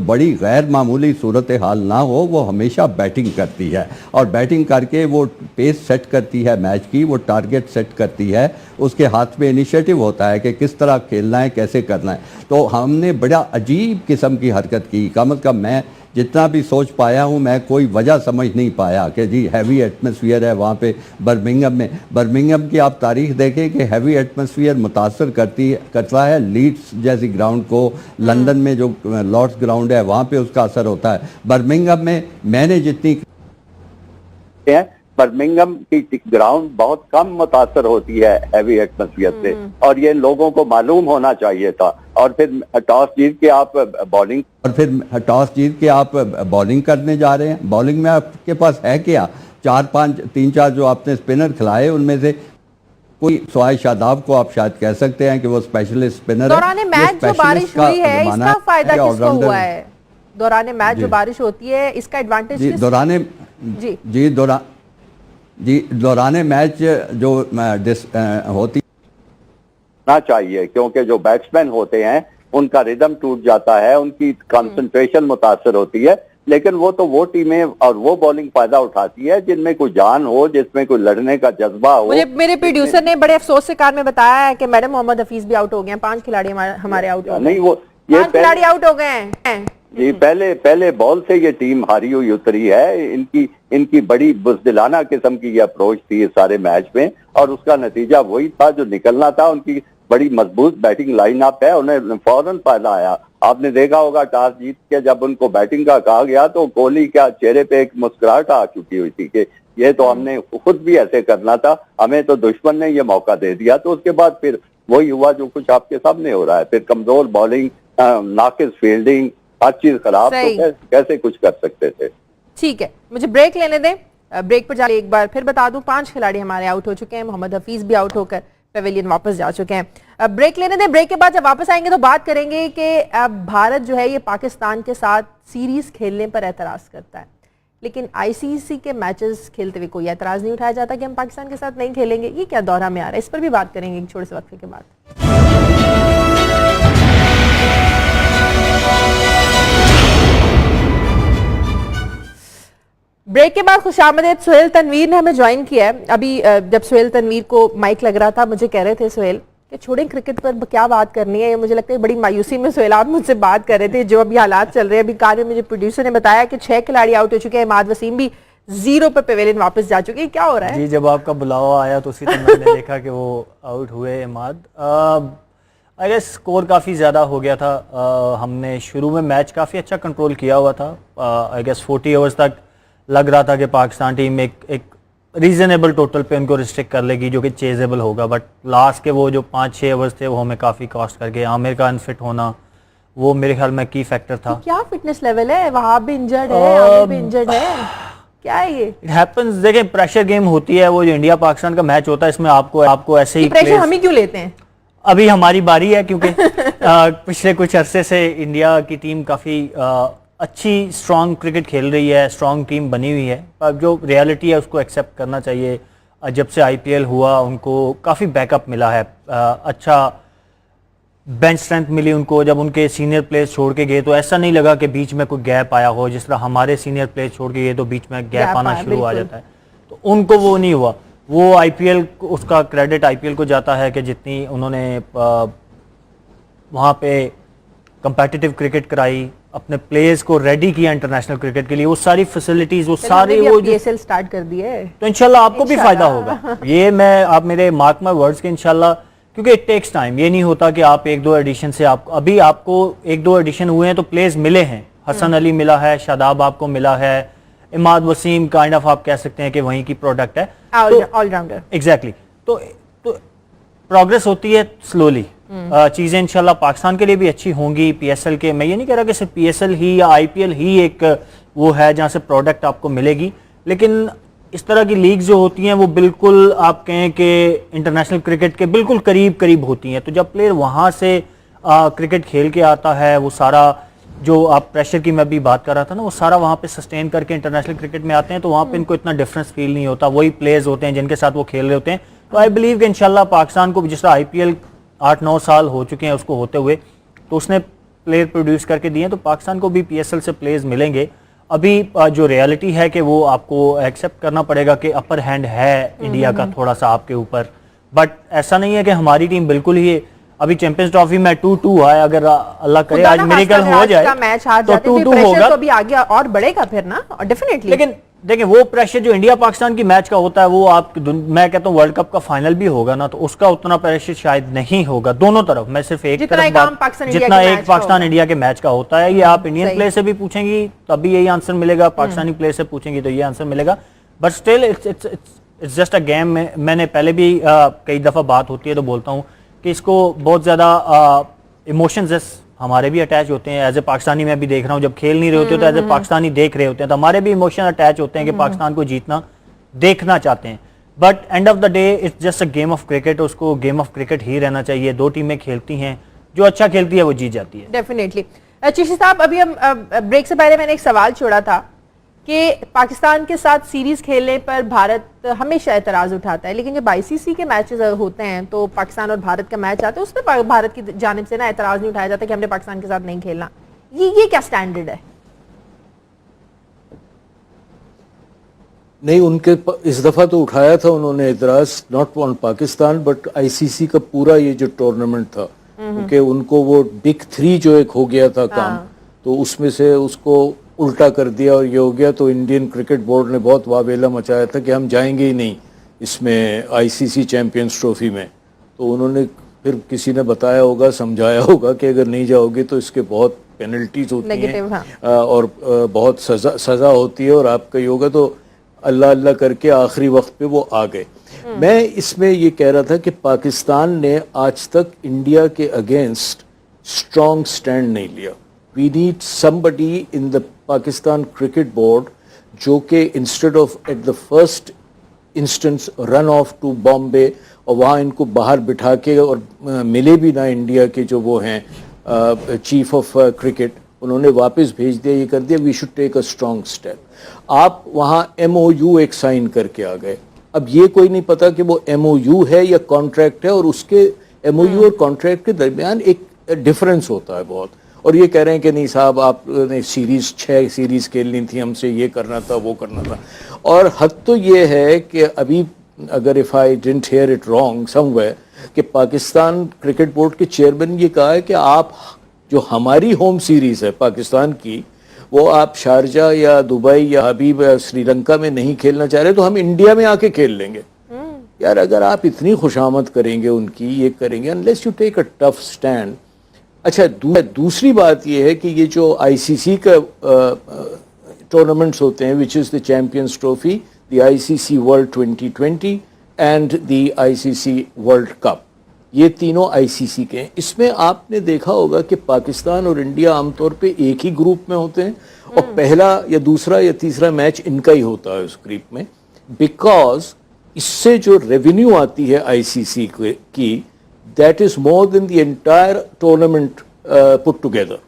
बड़ी गैर मामूली सूरत हाल ना हो वो हमेशा बैटिंग करती है और बैटिंग करके वो पेस सेट करती है मैच की, वो टारगेट सेट करती है, उसके हाथ में इनिशिएटिव होता है कि किस तरह खेलना है, कैसे करना है। तो हमने बड़ा अजीब किस्म की हरकत की, कम से कम मैं जितना भी सोच पाया हूँ मैं कोई वजह समझ नहीं पाया कि जी हैवी एटमॉस्फेयर है वहाँ पे बर्मिंघम की आप तारीख देखें कि हैवी एटमॉस्फेयर मुतासर करता है लीड्स जैसी ग्राउंड को, लंदन में जो लॉर्ड्स ग्राउंड है वहाँ पे उसका असर होता है। बर्मिंघम में मैंने जितनी बर्मिंघम की ग्राउंड बहुत कम मुतासर होती है हैवी एटमॉस्फेयर से, और ये लोगों को मालूम होना चाहिए था। और फिर टॉस जीत के आप बॉलिंग करने जा रहे हैं। बॉलिंग में आपके पास है क्या? 3-4 जो आपने स्पिनर खिलाए उनमें से कोई सवाए शादाब को आप शायद कह सकते हैं कि वो स्पेशलिस्ट स्पिनर है। दौरान मैच जो बारिश हुई है इसका फायदा किसको हुआ है? दौरान मैच जो बारिश होती है इसका एडवांटेज दौरान मैच जो होती ना चाहिए, क्योंकि जो बैट्समैन होते हैं उनका रिदम टूट जाता है, उनकी कंसंट्रेशन मुतासर होती है। लेकिन वो टीमें और वो बॉलिंग फायदा उठाती है जिनमें कोई जान हो, जिसमें कोई लड़ने का जज्बा हो। मुझे मेरे प्रोड्यूसर ने बड़े अफसोस से कार में बताया है कि मैडम मोहम्मद हफीज भी आउट हो गए हैं, 5 खिलाड़ी हमारे आउट हो गए। नहीं, वो ये 5 खिलाड़ी आउट हो गए हैं जी। पहले बॉल से ये टीम हारी हुई उतरी है। इनकी बड़ी बुज़दिलाना किस्म की ये अप्रोच थी इस सारे मैच में, और उसका नतीजा वही था जो निकलना था। उनकी बड़ी मजबूत बैटिंग लाइन अप है, उन्हें फौरन फायदा आया। आपने देखा होगा टॉस जीत के जब उनको बैटिंग का कहा गया तो कोहली का चेहरे पे एक मुस्कुराहट आ चुकी हुई थी कि ये तो हमने खुद भी ऐसे करना था, हमें तो दुश्मन ने ये मौका दे दिया। तो उसके बाद फिर वही हुआ जो कुछ आपके सामने हो रहा है। फिर कमजोर बॉलिंग, नाकिस फील्डिंग, हर चीज खराब, तो कैसे कुछ कर सकते थे। ठीक है, मुझे ब्रेक लेने दें। ब्रेक पर जाके एक बार फिर बता दूं 5 खिलाड़ी हमारे आउट हो चुके हैं, मोहम्मद हफीज भी आउट होकर पेविलियन वापस जा चुके हैं। अब ब्रेक लेने दें। ब्रेक के बाद जब वापस आएंगे तो बात करेंगे कि अब भारत जो है ये पाकिस्तान के साथ सीरीज खेलने पर एतराज करता है, लेकिन आईसीसी के मैचेस खेलते हुए कोई एतराज नहीं उठाया जाता कि हम पाकिस्तान के साथ नहीं खेलेंगे। ये क्या दौरा में आ रहा है, इस पर भी बात करेंगे एक छोटे से वक्त के बाद। ब्रेक के बाद खुशामदीद। सुहेल तनवीर ने हमें ज्वाइन किया है। अभी जब सुहेल तनवीर को माइक लग रहा था मुझे कह रहे थे सुहेल कि छोड़ें क्रिकेट पर क्या बात करनी है। मुझे लगता है बड़ी मायूसी में सुहेल आप मुझसे बात कर रहे थे जो अभी हालात चल रहे हैं। अभी कार में मुझे प्रोड्यूसर ने बताया कि 6 खिलाड़ी आउट हो चुके हैं, इमाद वसीम भी 0 पर पेविलियन वापस जा चुके हैं। क्या हो रहा है? जी, जब आपका बुलावा आया तो उसी तरह मैंने देखा कि वो आउट हुए इमाद। आई गेस स्कोर काफ़ी ज़्यादा हो गया था। हमने शुरू में मैच काफ़ी अच्छा कंट्रोल किया हुआ था। आई गेस 40 ओवर्स तक लग रहा था कि पाकिस्तान टीम एक रीजनेबल टोटल पे उनको रिस्ट्रिक्ट कर लेगी जो कि चेजेबल होगा, बट लास्ट के वो जो 5-6 ओवर्स थे वो हमें काफ़ी कॉस्ट कर गए। आमिर का अनफिट होना वो मेरे ख्याल में की फैक्टर था। क्या फिटनेस लेवल है? वहां भी इंजर्ड है, आमिर भी इंजर्ड है, क्या है ये? It happens. देखें, प्रेशर गेम होती है, वो जो इंडिया पाकिस्तान का मैच होता है इसमें आपको ऐसे ही प्रेशर हम ही क्यों लेते हैं? अभी हमारी बारी है क्योंकि पिछले कुछ अरसे से इंडिया की टीम काफ़ी अच्छी स्ट्रॉन्ग क्रिकेट खेल रही है, स्ट्रॉन्ग टीम बनी हुई है। अब जो रियलिटी है उसको एक्सेप्ट करना चाहिए। जब से आईपीएल हुआ उनको काफ़ी बैकअप मिला है, अच्छा बेंच स्ट्रेंथ मिली उनको। जब उनके सीनियर प्लेयर्स छोड़ के गए तो ऐसा नहीं लगा कि बीच में कोई गैप आया हो, जिस तरह हमारे सीनियर प्लेयर्स छोड़ के गए तो बीच में गैप आना शुरू आ जाता है। तो उनको वो नहीं हुआ। वो आईपीएल, उसका क्रेडिट आईपीएल को जाता है कि जितनी उन्होंने वहाँ पे कंपेटिटिव क्रिकेट कराई, अपने प्लेयर्स को रेडी किया इंटरनेशनल क्रिकेट के लिए, वो सारी फैसिलिटीज, वो सारे वो पीएसएल स्टार्ट कर दिए है तो इंशाल्लाह आपको भी फायदा होगा। ये मैं आप मेरे मार्क माय वर्ड्स के इंशाल्लाह, क्योंकि इट टेक्स टाइम। ये नहीं होता कि आप 1-2 एडिशन से आपको 1-2 एडिशन हुए हैं तो प्लेयर्स मिले हैं। हसन अली मिला है, शादाब आपको मिला है, इमाद वसीम काइंड ऑफ आप कह सकते हैं कि वहीं की प्रोडक्ट है, ऑलराउंडर। एग्जैक्टली। तो प्रोग्रेस होती है स्लोली। चीजें इंशाल्लाह पाकिस्तान के लिए भी अच्छी होंगी। पीएसएल के, मैं ये नहीं कह रहा कि सिर्फ पीएसएल ही या आईपीएल ही एक वो है जहां से प्रोडक्ट आपको मिलेगी, लेकिन इस तरह की लीग जो होती हैं वो बिल्कुल आप कहें कि इंटरनेशनल क्रिकेट के बिल्कुल करीब होती हैं। तो जब प्लेयर वहां से क्रिकेट खेल के आता है, वो सारा जो आप प्रेशर की मैं भी बात कर रहा था ना, वो सारा वहाँ पे सस्टेन करके इंटरनेशनल क्रिकेट में आते हैं तो वहाँ पे इनको इतना डिफरेंस फील नहीं होता। वही प्लेयर्स होते हैं जिनके साथ वो खेल रहे होते हैं। तो आई बिलीव कि इंशाल्लाह पाकिस्तान को जिस तरह आईपीएल 8-9 साल हो चुके हैं उसको होते हुए, तो उसने प्लेयर प्रोड्यूस करके दिए हैं, तो पाकिस्तान को भी PSL से प्लेयर्स मिलेंगे। अभी जो रियलिटी है कि वो आपको एक्सेप्ट करना पड़ेगा कि अपर हैंड है इंडिया का थोड़ा सा आपके ऊपर, बट ऐसा नहीं है कि हमारी टीम बिल्कुल ही अभी चैंपियंस ट्रॉफी में 2-2 है, अगर अल्लाह करे आज मिरेकल हो जाए मैच हार तो जाते 2-2 होगा, तो अभी आगे और बढ़ेगा फिर ना, और डेफिनेटली। लेकिन देखिए वो प्रेशर जो इंडिया पाकिस्तान की मैच का होता है वो आप मैं कहता हूँ वर्ल्ड कप का फाइनल भी होगा ना तो उसका उतना प्रेशर शायद नहीं होगा दोनों तरफ। मैं सिर्फ एक तरफ जितना एक पाकिस्तान इंडिया के मैच का होता है, ये आप इंडियन प्लेयर से भी पूछेंगी तभी यही आंसर मिलेगा, पाकिस्तानी प्लेयर से पूछेंगी तो ये आंसर मिलेगा, but still it's just a game. मैंने पहले भी कई दफा बात होती है तो बोलता हूँ कि इसको बहुत ज्यादा इमोशंस हमारे भी अटैच होते हैं। एज ए पाकिस्तानी मैं भी देख रहा हूँ, जब खेल नहीं रहे होते तो एज ए पाकिस्तानी देख रहे होते हैं तो हमारे भी इमोशन अटैच होते हैं कि पाकिस्तान को जीतना देखना चाहते हैं, but end of the day it's just a game of cricket, उसको गेम ऑफ क्रिकेट ही रहना चाहिए। दो टीमें खेलती हैं, जो अच्छा खेलती है वो जीत जाती है। डेफिनेटली। चिश्ती साहब, अभी हम ब्रेक से पहले मैंने एक सवाल छोड़ा था कि पाकिस्तान के साथ सीरीज खेलने पर भारत हमेशा एतराज उठाता है, लेकिन जब ICC के मैचेस होते हैं तो पाकिस्तान और भारत का मैच आता है उसमें भारत की जानिब से ना एतराज नहीं उठाया जाता कि हमने पाकिस्तान के साथ नहीं खेलना। ये क्या स्टैंडर्ड है? नहीं, उनके इस दफा तो उठाया था उन्होंने एतराज, not on Pakistan but ICC का पूरा ये जो टूर्नामेंट था, क्योंकि उनको वो बिग 3 जो एक हो गया था काम, तो उसमें से उसको उल्टा कर दिया और ये हो गया, तो इंडियन क्रिकेट बोर्ड ने बहुत वावेला मचाया था कि हम जाएंगे ही नहीं इसमें ICC चैंपियंस ट्रॉफी में। तो उन्होंने फिर किसी ने बताया होगा, समझाया होगा कि अगर नहीं जाओगे तो इसके बहुत पेनल्टीज होती हैं और बहुत सजा होती है और आपका ही होगा, तो अल्लाह अल्लाह करके आखिरी वक्त पे वो आ गए। मैं इसमें ये कह रहा था कि पाकिस्तान ने आज तक इंडिया के अगेंस्ट स्ट्रॉन्ग स्टैंड नहीं लिया। We need somebody in the Pakistan cricket board जो कि instead of at the first instance run off to Bombay और वहाँ इनको बाहर बिठा के और मिले भी ना इंडिया के जो वो हैं चीफ ऑफ क्रिकेट, उन्होंने वापस भेज दिया, ये कर दिया। We should take a strong step. आप वहाँ MOU एक साइन करके आ गए, अब ये कोई नहीं पता कि वो MOU है या कॉन्ट्रैक्ट है, और उसके MOU और कॉन्ट्रैक्ट के दरमियान एक डिफरेंस होता है बहुत। और ये कह रहे हैं कि नहीं साहब आपने 6 सीरीज खेलनी थी, हमसे ये करना था वो करना था। और हद तो ये है कि अभी अगर if I didn't here it wrong somewhere कि पाकिस्तान क्रिकेट बोर्ड के चेयरमैन ने ये कहा है कि आप जो हमारी होम सीरीज है पाकिस्तान की, वो आप शारजा या दुबई या हबीब या श्रीलंका में नहीं खेलना चाह रहे तो हम इंडिया में आके खेल लेंगे। यार अगर आप इतनी खुशामद करेंगे उनकी, ये करेंगे, unless you take a tough stand. अच्छा, दूसरी बात ये है कि ये जो ICC का टूर्नामेंट्स होते हैं, which is the champions trophy, the ICC world 2020 and the ICC world cup, ये तीनों ICC के हैं। इसमें आपने देखा होगा कि पाकिस्तान और इंडिया आमतौर पे एक ही ग्रुप में होते हैं और पहला या दूसरा या तीसरा मैच इनका ही होता है उस ग्रुप में, बिकॉज इससे जो रेवेन्यू आती है ICC की, that is more than the entire tournament put together.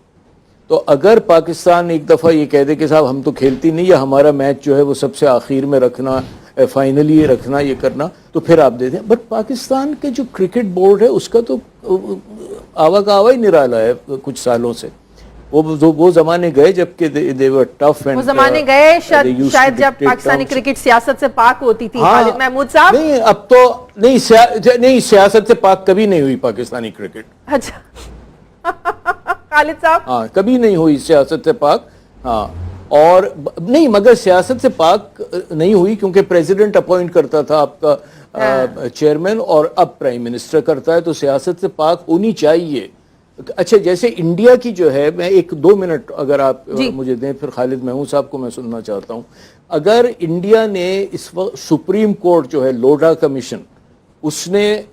तो अगर पाकिस्तान एक दफ़ा ये कह दे कि साहब हम तो खेलती नहीं, या हमारा मैच जो है वो सबसे आखिर में रखना, फाइनली रखना, ये करना, तो फिर आप दे दें। बट पाकिस्तान के जो क्रिकेट बोर्ड है उसका तो आवा का आवा ही निराला है कुछ सालों से। वो जमाने गए जबकि दे वर टफ एंड, वो जमाने गए शायद जब पाकिस्तानी क्रिकेट सियासत से पाक होती थी। खालिद महमूद साहब, नहीं अब तो नहीं सियासत से पाक कभी नहीं हुई पाकिस्तानी क्रिकेट। अच्छा खालिद साहब, हाँ कभी नहीं हुई सियासत से पाक। हाँ, और नहीं, मगर सियासत से पाक नहीं हुई क्योंकि प्रेसिडेंट अपॉइंट करता था आपका चेयरमैन, और अब प्राइम मिनिस्टर करता है, तो सियासत से पाक होनी चाहिए। अच्छा, जैसे इंडिया की जो है, मैं 1-2 मिनट अगर आप मुझे दें, फिर खालिद महमूद साहब को मैं सुनना चाहता हूँ। अगर इंडिया ने इस वक्त सुप्रीम कोर्ट जो है, लोढा कमीशन, उसने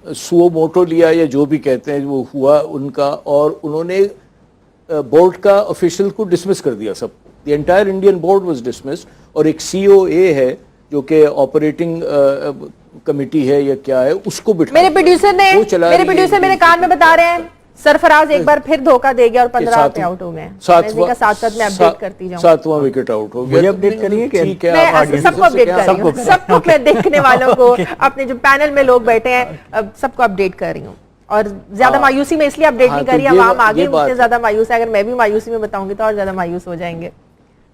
सुओ मोटो लिया या जो भी कहते हैं वो हुआ उनका, और उन्होंने बोर्ड का ऑफिशियल को डिसमिस कर दिया सब, the entire Indian board was dismissed, और एक COA है जो कि ऑपरेटिंग कमेटी है या क्या है, उसको बिठा। मेरे प्रोड्यूसर मेरे कान में बता रहे हैं सरफराज एक बार फिर धोखा दे गया और 15 पे आउट हो गए। साथ में अपडेट करती जाऊं। 7वां विकेट आउट हो गया। मुझे अपडेट करिए कि ठीक है, मैं सबको अपडेट कर रही हूं, सबको मैं देखने वालों को, अपने जो पैनल में लोग बैठे हैं सबको अपडेट कर रही हूँ। اور زیادہ مایوسی میں اس لیے اپڈیٹ نہیں کر رہی، عوام آگے مجھ سے زیادہ مایوس ہے، اگر میں بھی مایوسی میں بتاؤں گی تو اور زیادہ مایوس ہو جائیں گے.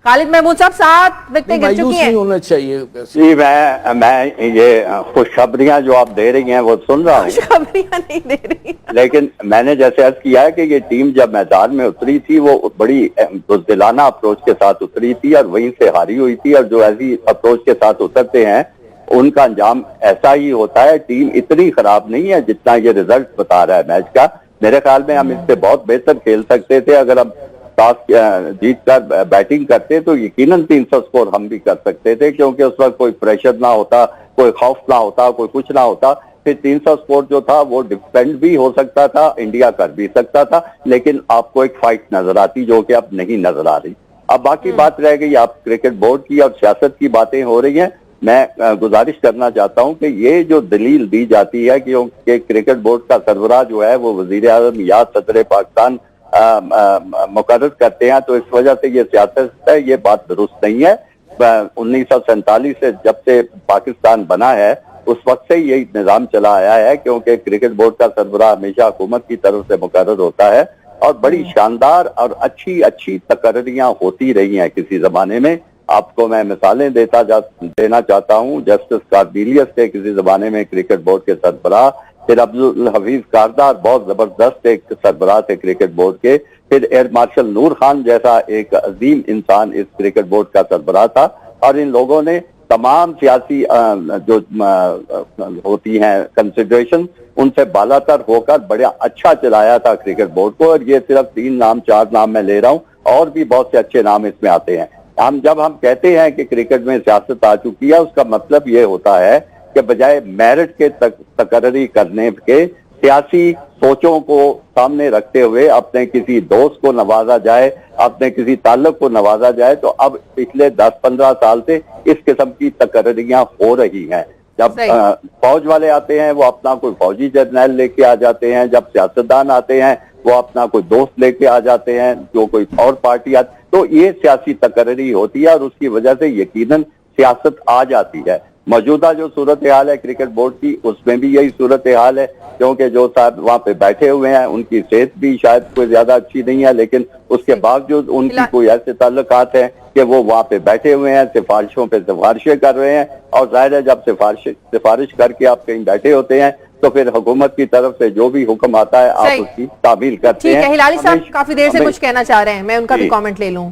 خالد محمود صاحب 7 وکٹیں گر چکی ہیں. ہونا چاہیے. جی میں یہ خوشخبریاں جو آپ دے رہی ہیں وہ سن رہا ہوں، خوشخبریاں نہیں دے رہی، لیکن میں نے جیسے عرض کیا ہے کہ یہ ٹیم جب میدان میں اتری تھی وہ بڑی بزدلانہ اپروچ کے ساتھ اتری تھی اور وہیں سے ہاری ہوئی تھی، اور جو ایسی اپروچ کے ساتھ اترتے ہیں ان کا انجام ایسا ہی ہوتا ہے. ٹیم اتنی خراب نہیں ہے جتنا یہ رزلٹ بتا رہا ہے میچ کا. میرے خیال میں ہم اس سے بہت بہتر کھیل سکتے تھے. اگر ہم ٹاس جیت کر بیٹنگ کرتے تو یقیناً 300 سکور ہم بھی کر سکتے تھے، کیونکہ اس وقت کوئی پریشر نہ ہوتا، کوئی خوف نہ ہوتا، کوئی کچھ نہ ہوتا. پھر 300 سکور جو تھا وہ ڈیفینڈ بھی ہو سکتا تھا، انڈیا کر بھی سکتا تھا، لیکن آپ کو ایک فائٹ نظر آتی جو کہ اب نہیں نظر آ رہی. اب باقی بات رہ گئی آپ کرکٹ بورڈ کی اور سیاست کی باتیں ہو رہی ہیں. میں گزارش کرنا چاہتا ہوں کہ یہ جو دلیل دی جاتی ہے کہ کرکٹ بورڈ کا سربراہ جو ہے وہ وزیر اعظم یا صدر پاکستان مقرر کرتے ہیں، تو اس وجہ سے یہ سیاست ہے، یہ بات درست نہیں ہے. 1947 سے جب سے پاکستان بنا ہے اس وقت سے یہی نظام چلا آیا ہے، کیونکہ کرکٹ بورڈ کا سربراہ ہمیشہ حکومت کی طرف سے مقرر ہوتا ہے اور بڑی شاندار اور اچھی تقرریاں ہوتی رہی ہیں کسی زمانے میں. آپ کو میں مثالیں دینا چاہتا ہوں. جسٹس کارڈیلیس تھے کسی زمانے میں کرکٹ بورڈ کے سربراہ، پھر عبدالحفیظ کاردار بہت زبردست ایک سربراہ تھے کرکٹ بورڈ کے، پھر ایئر مارشل نور خان جیسا ایک عظیم انسان اس کرکٹ بورڈ کا سربراہ تھا. اور ان لوگوں نے تمام سیاسی جو ہوتی ہیں کنسیڈریشن ان سے بالا تر ہو کر بڑا اچھا چلایا تھا کرکٹ بورڈ کو. اور یہ صرف 3-4 نام میں لے رہا ہوں، اور بھی بہت سے اچھے نام اس میں آتے ہیں. جب ہم کہتے ہیں کہ کرکٹ میں سیاست آ چکی ہے، اس کا مطلب یہ ہوتا ہے کہ بجائے میرٹ کے تقرری کرنے کے سیاسی سوچوں کو سامنے رکھتے ہوئے اپنے کسی دوست کو نوازا جائے، اپنے کسی تعلق کو نوازا جائے. تو اب پچھلے 10-15 سال سے اس قسم کی تقرریاں ہو رہی ہیں. جب فوج والے آتے ہیں وہ اپنا کوئی فوجی جرنیل لے کے آ جاتے ہیں، جب سیاستدان آتے ہیں وہ اپنا کوئی دوست لے کے آ جاتے ہیں، جو کوئی اور پارٹی آتی، تو یہ سیاسی تقرری ہوتی ہے اور اس کی وجہ سے یقیناً سیاست آ جاتی ہے. موجودہ جو صورتحال ہے کرکٹ بورڈ کی اس میں بھی یہی صورتحال ہے، کیونکہ جو صاحب وہاں پہ بیٹھے ہوئے ہیں ان کی صحت بھی شاید کوئی زیادہ اچھی نہیں ہے، لیکن اس کے باوجود ان کی کوئی ایسے تعلقات ہیں کہ وہ وہاں پہ بیٹھے ہوئے ہیں، سفارشوں پہ سفارشیں کر رہے ہیں. اور ظاہر ہے جب سفارش کر کے آپ کہیں بیٹھے ہوتے ہیں تو پھر حکومت کی طرف سے جو بھی حکم آتا ہے آپ اس کی تعمیل کرتے ہیں. ٹھیک ہے، ہلالی صاحب کافی دیر سے کچھ کہنا چاہ رہے ہیں، میں ان کا بھی کامنٹ لے لوں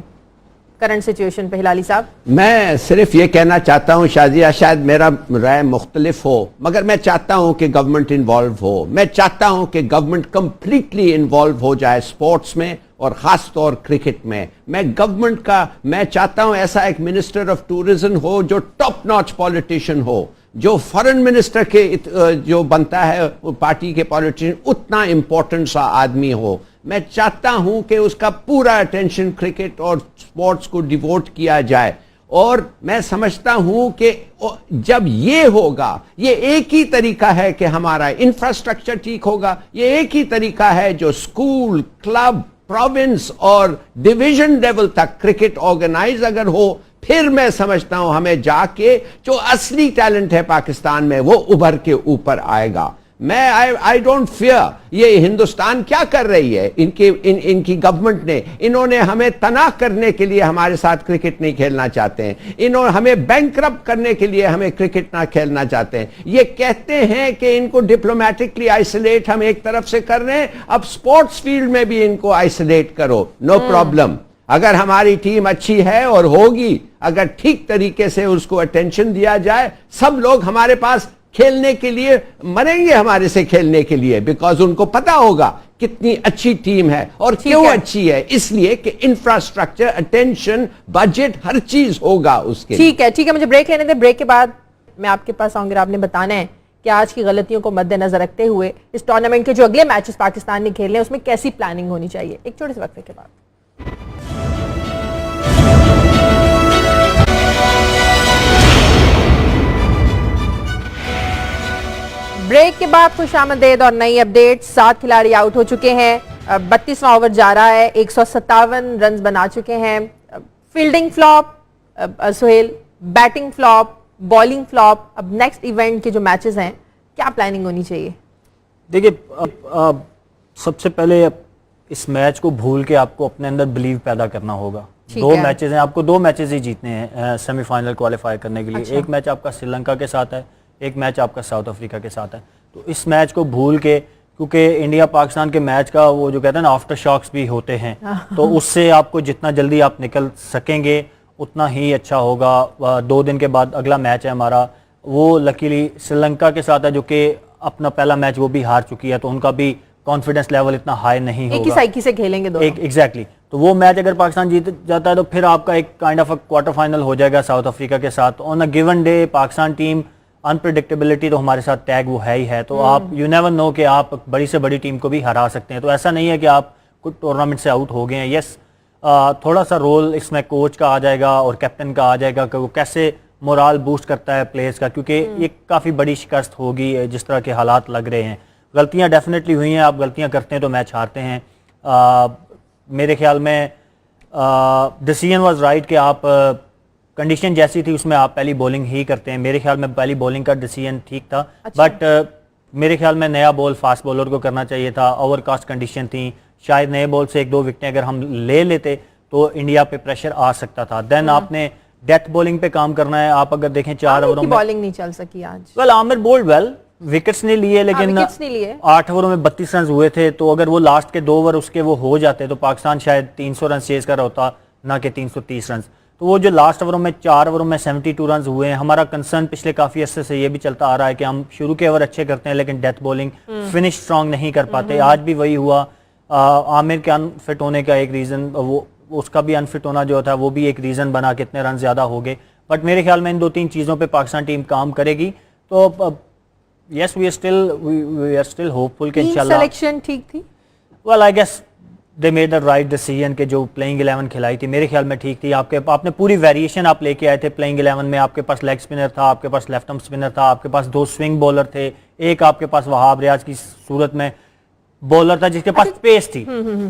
کرنٹ سچویشن پہ. ہلالی صاحب میں صرف یہ کہنا چاہتا ہوں شازیہ، شاید میرا رائے مختلف ہو مگر میں چاہتا ہوں کہ گورنمنٹ انوالو ہو. میں چاہتا ہوں کہ گورنمنٹ کمپلیٹلی انوالو ہو جائے سپورٹس میں اور خاص طور کرکٹ میں. میں چاہتا ہوں ایسا ایک منسٹر آف ٹورزم ہو جو ٹاپ ناچ پولیٹیشین ہو، جو فارن منسٹر کے جو بنتا ہے پارٹی کے پولیٹیشین اتنا امپورٹنٹ سا آدمی ہو. میں چاہتا ہوں کہ اس کا پورا اٹینشن کرکٹ اور سپورٹس کو ڈیووٹ کیا جائے. اور میں سمجھتا ہوں کہ جب یہ ہوگا، یہ ایک ہی طریقہ ہے کہ ہمارا انفراسٹرکچر ٹھیک ہوگا. یہ ایک ہی طریقہ ہے جو اسکول، کلب، پروونس اور ڈویژن لیول تک کرکٹ آرگنائز اگر ہو، پھر میں سمجھتا ہوں ہمیں جا کے جو اصلی ٹیلنٹ ہے پاکستان میں وہ ابھر کے اوپر آئے گا. میں آئی ڈونٹ فیئر. یہ ہندوستان کیا کر رہی ہے، ان کی گورنمنٹ نے، انہوں نے ہمیں تناہ کرنے کے لیے ہمارے ساتھ کرکٹ نہیں کھیلنا چاہتے ہیں، انہوں ہمیں بینکرپٹ کرنے کے لیے ہمیں کرکٹ نہ کھیلنا چاہتے ہیں. یہ کہتے ہیں کہ ان کو ڈپلومیٹکلی آئسولیٹ ہم ایک طرف سے کر رہے ہیں، اب سپورٹس فیلڈ میں بھی ان کو آئسولیٹ کرو، نو پرابلم. اگر ہماری ٹیم اچھی ہے اور ہوگی، اگر ٹھیک طریقے سے اس کو اٹینشن دیا جائے، سب لوگ ہمارے پاس کھیلنے کے لیے مریں گے، ہمارے سے کھیلنے کے لیے، بیکاز ان کو پتا ہوگا کتنی اچھی ٹیم ہے اور کیوں اچھی ہے. اس لیے کہ انفراسٹرکچر، اٹینشن، بجٹ، ہر چیز ہوگا اس کے. ٹھیک ہے، مجھے بریک لینے دیں. بریک کے بعد میں آپ کے پاس آؤں گا، آپ نے بتانا ہے کہ آج کی غلطیوں کو مد نظر رکھتے ہوئے اس ٹورنامنٹ کے جو اگلے میچز پاکستان نے کھیلنے ہیں اس میں کیسی پلاننگ ہونی چاہیے. ایک چھوٹے سے وقفے کے بعد. بریک کے بعد خوش آمدید اور نئی اپڈیٹ. 7 کھلاڑی آؤٹ ہو چکے ہیں، 32واں اوور جا رہا ہے، 157 رنز بنا چکے ہیں. Fielding flop Sohail, batting flop, bowling flop. اب نیکسٹ ایونٹ کے جو میچز ہیں کیا پلاننگ ہونی چاہیے؟ देखिए सबसे पहले इस मैच को भूल के आपको अपने अंदर बिलीव पैदा करना होगा। दो मैचेस हैं, आपको 2 मैचेस ही जीतने हैं सेमीफाइनल क्वालिफाई करने के लिए। एक मैच आपका श्रीलंका के साथ है, एक मैच आपका साउथ अफ्रीका के साथ है। तो इस मैच को भूल के, क्योंकि इंडिया पाकिस्तान के मैच का वो जो कहते हैं ना आफ्टर शॉक्स भी होते हैं, तो उससे आपको जितना जल्दी आप निकल सकेंगे उतना ही अच्छा होगा। 2 दिन के बाद अगला मैच है हमारा, वो लकीली श्रीलंका के साथ है जो कि अपना पहला मैच वो भी हार चुकी है, तो उनका भी कॉन्फिडेंस लेवल इतना हाई नहीं होगा। एक ही साइकिल से खेलेंगे दोनों। एग्जैक्टली तो वो मैच अगर पाकिस्तान जीत जाता है तो फिर आपका एक काइंड ऑफ क्वार्टर फाइनल हो जाएगा साउथ अफ्रीका के साथ। On a given day Pakistan team unpredictability तो हमारे साथ टैग वो है ही है, तो आप यू नेवर नो कि आप बड़ी से बड़ी टीम को भी हरा सकते हैं। तो ऐसा नहीं है कि आप कुछ टूर्नामेंट से आउट हो गए हैं। यस थोड़ा सा रोल इसमें कोच का आ जाएगा और कैप्टन का आ जाएगा कि वो कैसे मोराल बूस्ट करता है प्लेयर्स का, क्योंकि ये काफ़ी बड़ी शिकस्त होगी जिस तरह के हालात लग रहे हैं। गलतियां डेफिनेटली हुई हैं, आप गलतियां करते हैं तो मैच हारते हैं। मेरे ख्याल में डिसीजन वाज राइट कि आप कंडीशन जैसी थी उसमें आप पहली बॉलिंग ही करते हैं। मेरे ख्याल में पहली बॉलिंग का डिसीजन ठीक था, बट मेरे ख्याल में नया बॉल फास्ट बॉलर को करना चाहिए था। ओवरकास्ट कंडीशन थी, शायद नए बॉल से 1-2 विकेटें अगर हम ले लेते तो इंडिया पे प्रेशर आ सकता था। देन आपने डेथ बॉलिंग पे काम करना है। आप अगर देखें 4 ओवरों में बॉलिंग नहीं चल सकी आज। Well Amir bowled well, wickets नहीं लिए लेकिन 8 ओवरों में 32 रन हुए थे, तो अगर वो लास्ट के 2 ओवर उसके वो हो जाते तो पाकिस्तान शायद 300 रन चेज कर होता, ना कि 330 रन। तो वो जो लास्ट ओवरों में 4 ओवरों में 72 रन हुए हैं। हमारा कंसर्न पिछले काफी अरसे से ये भी चलता आ रहा है कि हम शुरू के ओवर अच्छे करते हैं लेकिन डेथ बॉलिंग फिनिश स्ट्रांग नहीं कर पाते। आज भी वही हुआ। आमिर के अनफिट होने का एक रीजन, वो उसका भी अनफिट होना जो था वो भी एक रीजन बना, कितने रन ज्यादा हो गए। बट मेरे ख्याल में इन 2-3 चीजों पे पाकिस्तान टीम काम करेगी। तो yes we are still hopeful कि इंशाल्लाह सिलेक्शन ठीक थी। well I guess they made the right decision कि जो प्लेइंग 11 खिलाई थी मेरे ख्याल में ठीक थी। आपने पूरी वेरिएशन आप लेके आए थे प्लेइंग 11 में। आपके पास लेग स्पिनर था, आपके पास लेफ्ट आर्म स्पिनर था, आपके पास 2 स्विंग बॉलर थे, एक आपके पास वहाब रियाज की सूरत में बॉलर था जिसके पास पेस थी।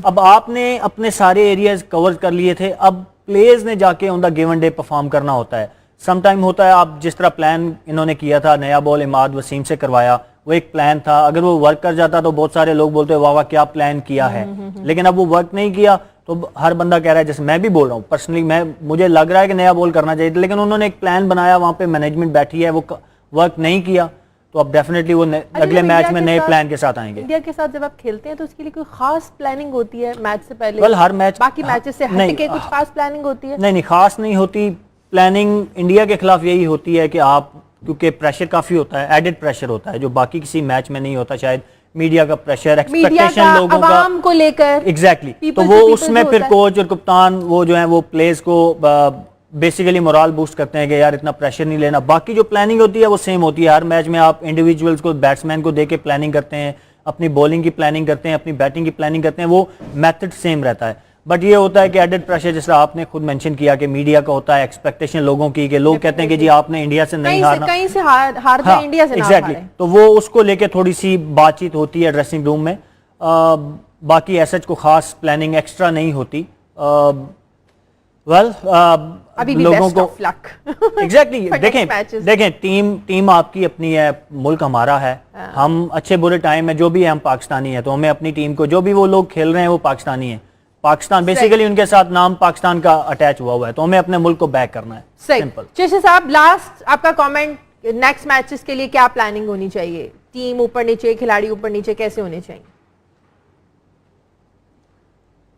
अब आपने अपने सारे एरियाज कवर कर लिए थे, अब प्लेयर्स ने जाके on the given day perform करना होता है। सम टाइम होता है आप जिस तरह प्लान इन्होंने किया था, नया बॉल इमाद वसीम से करवाया, वो एक प्लान था। अगर वो वर्क कर जाता तो बहुत सारे लोग बोलते वाह वाह क्या प्लान किया है, लेकिन अब वो वर्क नहीं किया तो हर बंदा कह रहा है, जैसे मैं भी बोल रहा हूँ पर्सनली, मुझे लग रहा है कि नया बॉल करना चाहिए था, लेकिन उन्होंने एक प्लान बनाया, वहाँ पे मैनेजमेंट बैठी है, वो वर्क नहीं किया, तो अब डेफिनेटली वो अगले मैच में नए प्लान के साथ आएंगे। इंडिया के साथ जब आप खेलते हैं तो उसके लिए कोई खास प्लानिंग होती है मैच से पहले? well, हर मैच बाकी मैचेस से हटके कुछ खास प्लानिंग होती है? नहीं, खास नहीं होती। प्लानिंग इंडिया के खिलाफ यही होती है कि आप, क्योंकि प्रेशर काफी होता है, एडेड प्रेशर होता है जो बाकी किसी मैच में नहीं होता, शायद मीडिया का प्रेशर, एक्सपेक्टेशन लोगों का को लेकर, एग्जैक्टली तो वो उसमें फिर कोच और कप्तान वो जो है वो प्लेयर्स को बेसिकली मोरल बूस्ट करते हैं कि यार इतना प्रेशर नहीं लेना। बाकी जो प्लानिंग होती है वो सेम होती है। हर मैच में आप इंडिविजुअल्स को, बैट्समैन को देके प्लानिंग करते हैं, अपनी बॉलिंग की प्लानिंग करते हैं, अपनी बैटिंग की प्लानिंग करते हैं, वो मेथड सेम रहता है। बट ये होता है कि एडेड प्रेशर, जैसे आपने खुद मेंशन किया कि मीडिया का होता है, एक्सपेक्टेशन लोगों की, कि लोग कहते हैं कि जी आपने इंडिया से नहीं हारना, कहीं से हारते हैं, इंडिया से ना एग्जैक्टली, तो वो उसको लेके थोड़ी सी बातचीत होती है ड्रेसिंग रूम में। बाकी ऐसा को खास प्लानिंग एक्स्ट्रा नहीं होती। लोगों को एग्जैक्टली देखें टीम आपकी अपनी है, मुल्क हमारा है, हम अच्छे बुरे टाइम में जो भी है हम पाकिस्तानी है, तो हमें अपनी टीम को, जो भी वो लोग खेल रहे हैं वो पाकिस्तानी है, पाकिस्तान बेसिकली उनके साथ नाम पाकिस्तान का अटैच हुआ है, तो हमें अपने मुल्क को बैक करना है। सिंपल। चेशी साहब, लास्ट आपका कमेंट, नेक्स्ट मैचेस के लिए क्या प्लानिंग होनी चाहिए? टीम ऊपर नीचे, खिलाड़ी ऊपर नीचे कैसे होने चाहिए?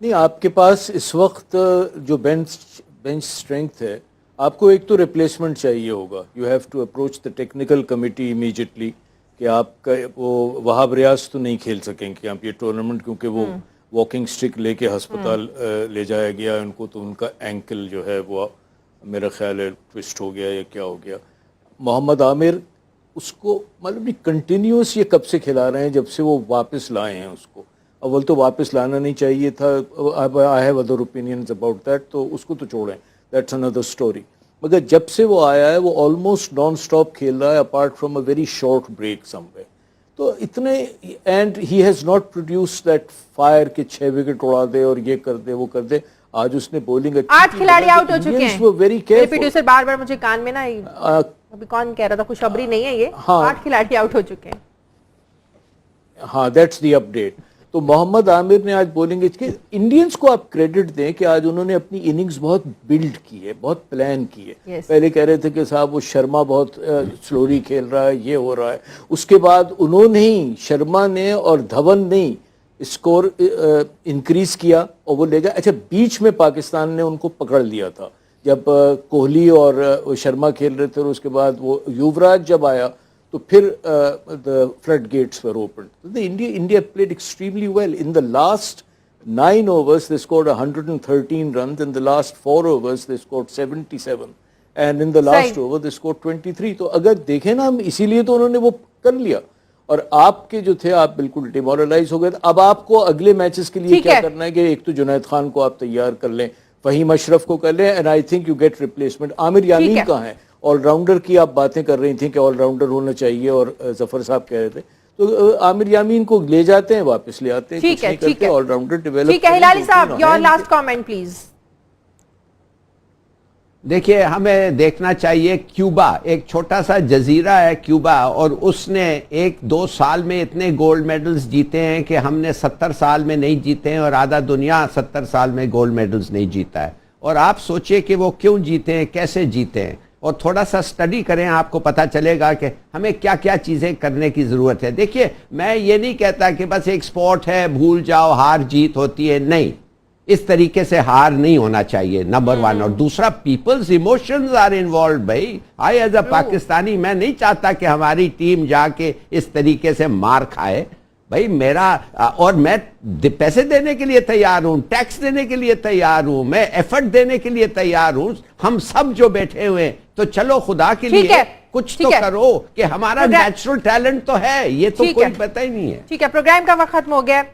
नहीं, आपके पास इस वक्त जो बेंच स्ट्रेंथ है, आपको एक तो रिप्लेसमेंट चाहिए होगा। You have to approach the technical committee immediately कि आपका वो वहाब रियाज तो नहीं खेल सकेंगे आप ये टूर्नामेंट, क्योंकि वो वॉकिंग स्टिक लेके अस्पताल ले जाया गया उनको, तो उनका एंकल जो है वो मेरा ख्याल है ट्विस्ट हो गया या क्या हो गया। मोहम्मद आमिर, उसको मतलब नहीं कंटिन्यूस ये कब से खिला रहे हैं, जब से वो वापस लाए हैं उसको। अव्वल तो वापस लाना नहीं चाहिए था, I have other opinions about that, तो उसको तो छोड़ें, दैट्स अनदर स्टोरी। मगर जब से वो आया है वो ऑलमोस्ट नॉन स्टॉप खेल रहा है, apart from a very short break somewhere, तो इतने, and he has not produce that fire कि 6 विकेट उड़ा दे और ये कर दे वो कर दे। आज उसने बॉलिंग 8 खिलाड़ी आउट हो चुके हैं। Very careful. प्रोड्यूसर बार-बार मुझे कान में ना, अभी कौन कह रहा था, खुशखबरी नहीं है ये, 8 खिलाड़ी आउट हो चुके हैं। हाँ, दैट्स द अपडेट। तो मोहम्मद आमिर ने आज बॉलिंग कि इंडियंस को आप क्रेडिट दें कि आज उन्होंने अपनी इनिंग्स बहुत बिल्ड की है, बहुत प्लान की है। Yes. पहले कह रहे थे कि साहब वो शर्मा बहुत स्लोली खेल रहा है, ये हो रहा है, उसके बाद उन्होंने ही, शर्मा ने और धवन ने स्कोर इंक्रीज किया और वो ले गया। अच्छा, बीच में पाकिस्तान ने उनको पकड़ लिया था जब कोहली और शर्मा खेल रहे थे, और उसके बाद वो युवराज जब आया तो फिर the floodgates were opened. India played extremely well. In the last 9 overs, they scored 113 runs. In the last 4 overs, they scored 77. And in the last over, they scored 23. तो अगर देखें ना, हम इसीलिए तो उन्होंने वो कर लिया। और आपके जो थे, आप बिल्कुल डिमोरलाइज हो गए। अब आपको अगले मैचेस के लिए क्या करना है कि एक तो जुनैद खान को आप तैयार कर लें, फहीम अशरफ को कर लें, and I think you get replacement. Amir Yamin कहाँ है? ऑलराउंडर की आप बातें कर रही थी कि ऑलराउंडर होना चाहिए, और जफर साहब कह रहे थे, तो आमिर यामीन को ले जाते हैं, वापस ले आते हैं, कुछ नहीं करते, ऑलराउंडर डेवलप। ठीक है, हिलाली साहब, योर लास्ट कमेंट प्लीज। देखिए, हमें देखना चाहिए क्यूबा एक छोटा सा जजीरा है क्यूबा, और उसने 1-2 साल में इतने गोल्ड मेडल्स जीते हैं कि हमने 70 साल में नहीं जीते हैं, और आधा दुनिया 70 साल में गोल्ड मेडल्स नहीं जीता है। और आप सोचिए कि वो क्यों जीते हैं, कैसे जीते हैं, और थोड़ा सा स्टडी करें, आपको पता चलेगा कि हमें क्या क्या चीज़ें करने की ज़रूरत है। देखिए, मैं ये नहीं कहता कि बस एक स्पोर्ट है, भूल जाओ, हार जीत होती है, नहीं, इस तरीके से हार नहीं होना चाहिए, नंबर 1। और दूसरा, पीपल्स इमोशंस आर इन्वॉल्व। भाई, आई एज अ पाकिस्तानी, मैं नहीं चाहता कि हमारी टीम जाके इस तरीके से मार खाए। भाई मेरा, और मैं पैसे देने के लिए तैयार हूं, टैक्स देने के लिए तैयार हूं, मैं एफर्ट देने के लिए तैयार हूं, हम सब जो बैठे हुए हैं, तो चलो खुदा के लिए कुछ तो करो कि हमारा नेचुरल टैलेंट तो है, ये तो कोई पता ही नहीं है। ठीक है, प्रोग्राम का वक्त खत्म हो गया,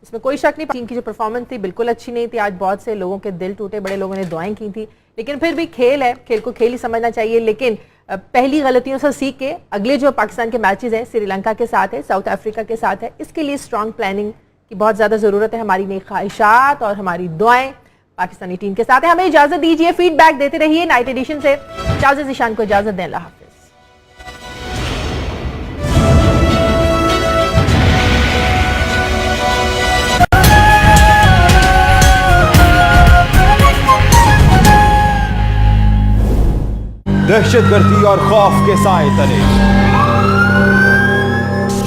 इसमें कोई शक नहीं। टीम की जो परफॉर्मेंस थी बिल्कुल अच्छी नहीं थी, आज बहुत से लोगों के दिल टूटे, बड़े लोगों ने दुआएं की थी, लेकिन फिर भी खेल है, खेल को खेल ही समझना चाहिए। लेकिन पहली गलतियों से सीख के अगले जो पाकिस्तान के मैचेस हैं, श्रीलंका के साथ है, साउथ अफ्रीका के साथ है, इसके लिए स्ट्रॉन्ग प्लानिंग की बहुत ज़्यादा ज़रूरत है। हमारी नई ख्वाहिशात और हमारी दुआएं पाकिस्तानी टीम के साथ है। हमें इजाज़त दीजिए, फीडबैक देते रहिए। नाइट एडिशन से शाज़िया ज़ीशान को इजाज़त दें। अल्लाह हाफ़िज़। दहशतगर्दी और खौफ के साए तले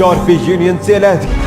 यूरोपीय यूनियन से अलहदगी,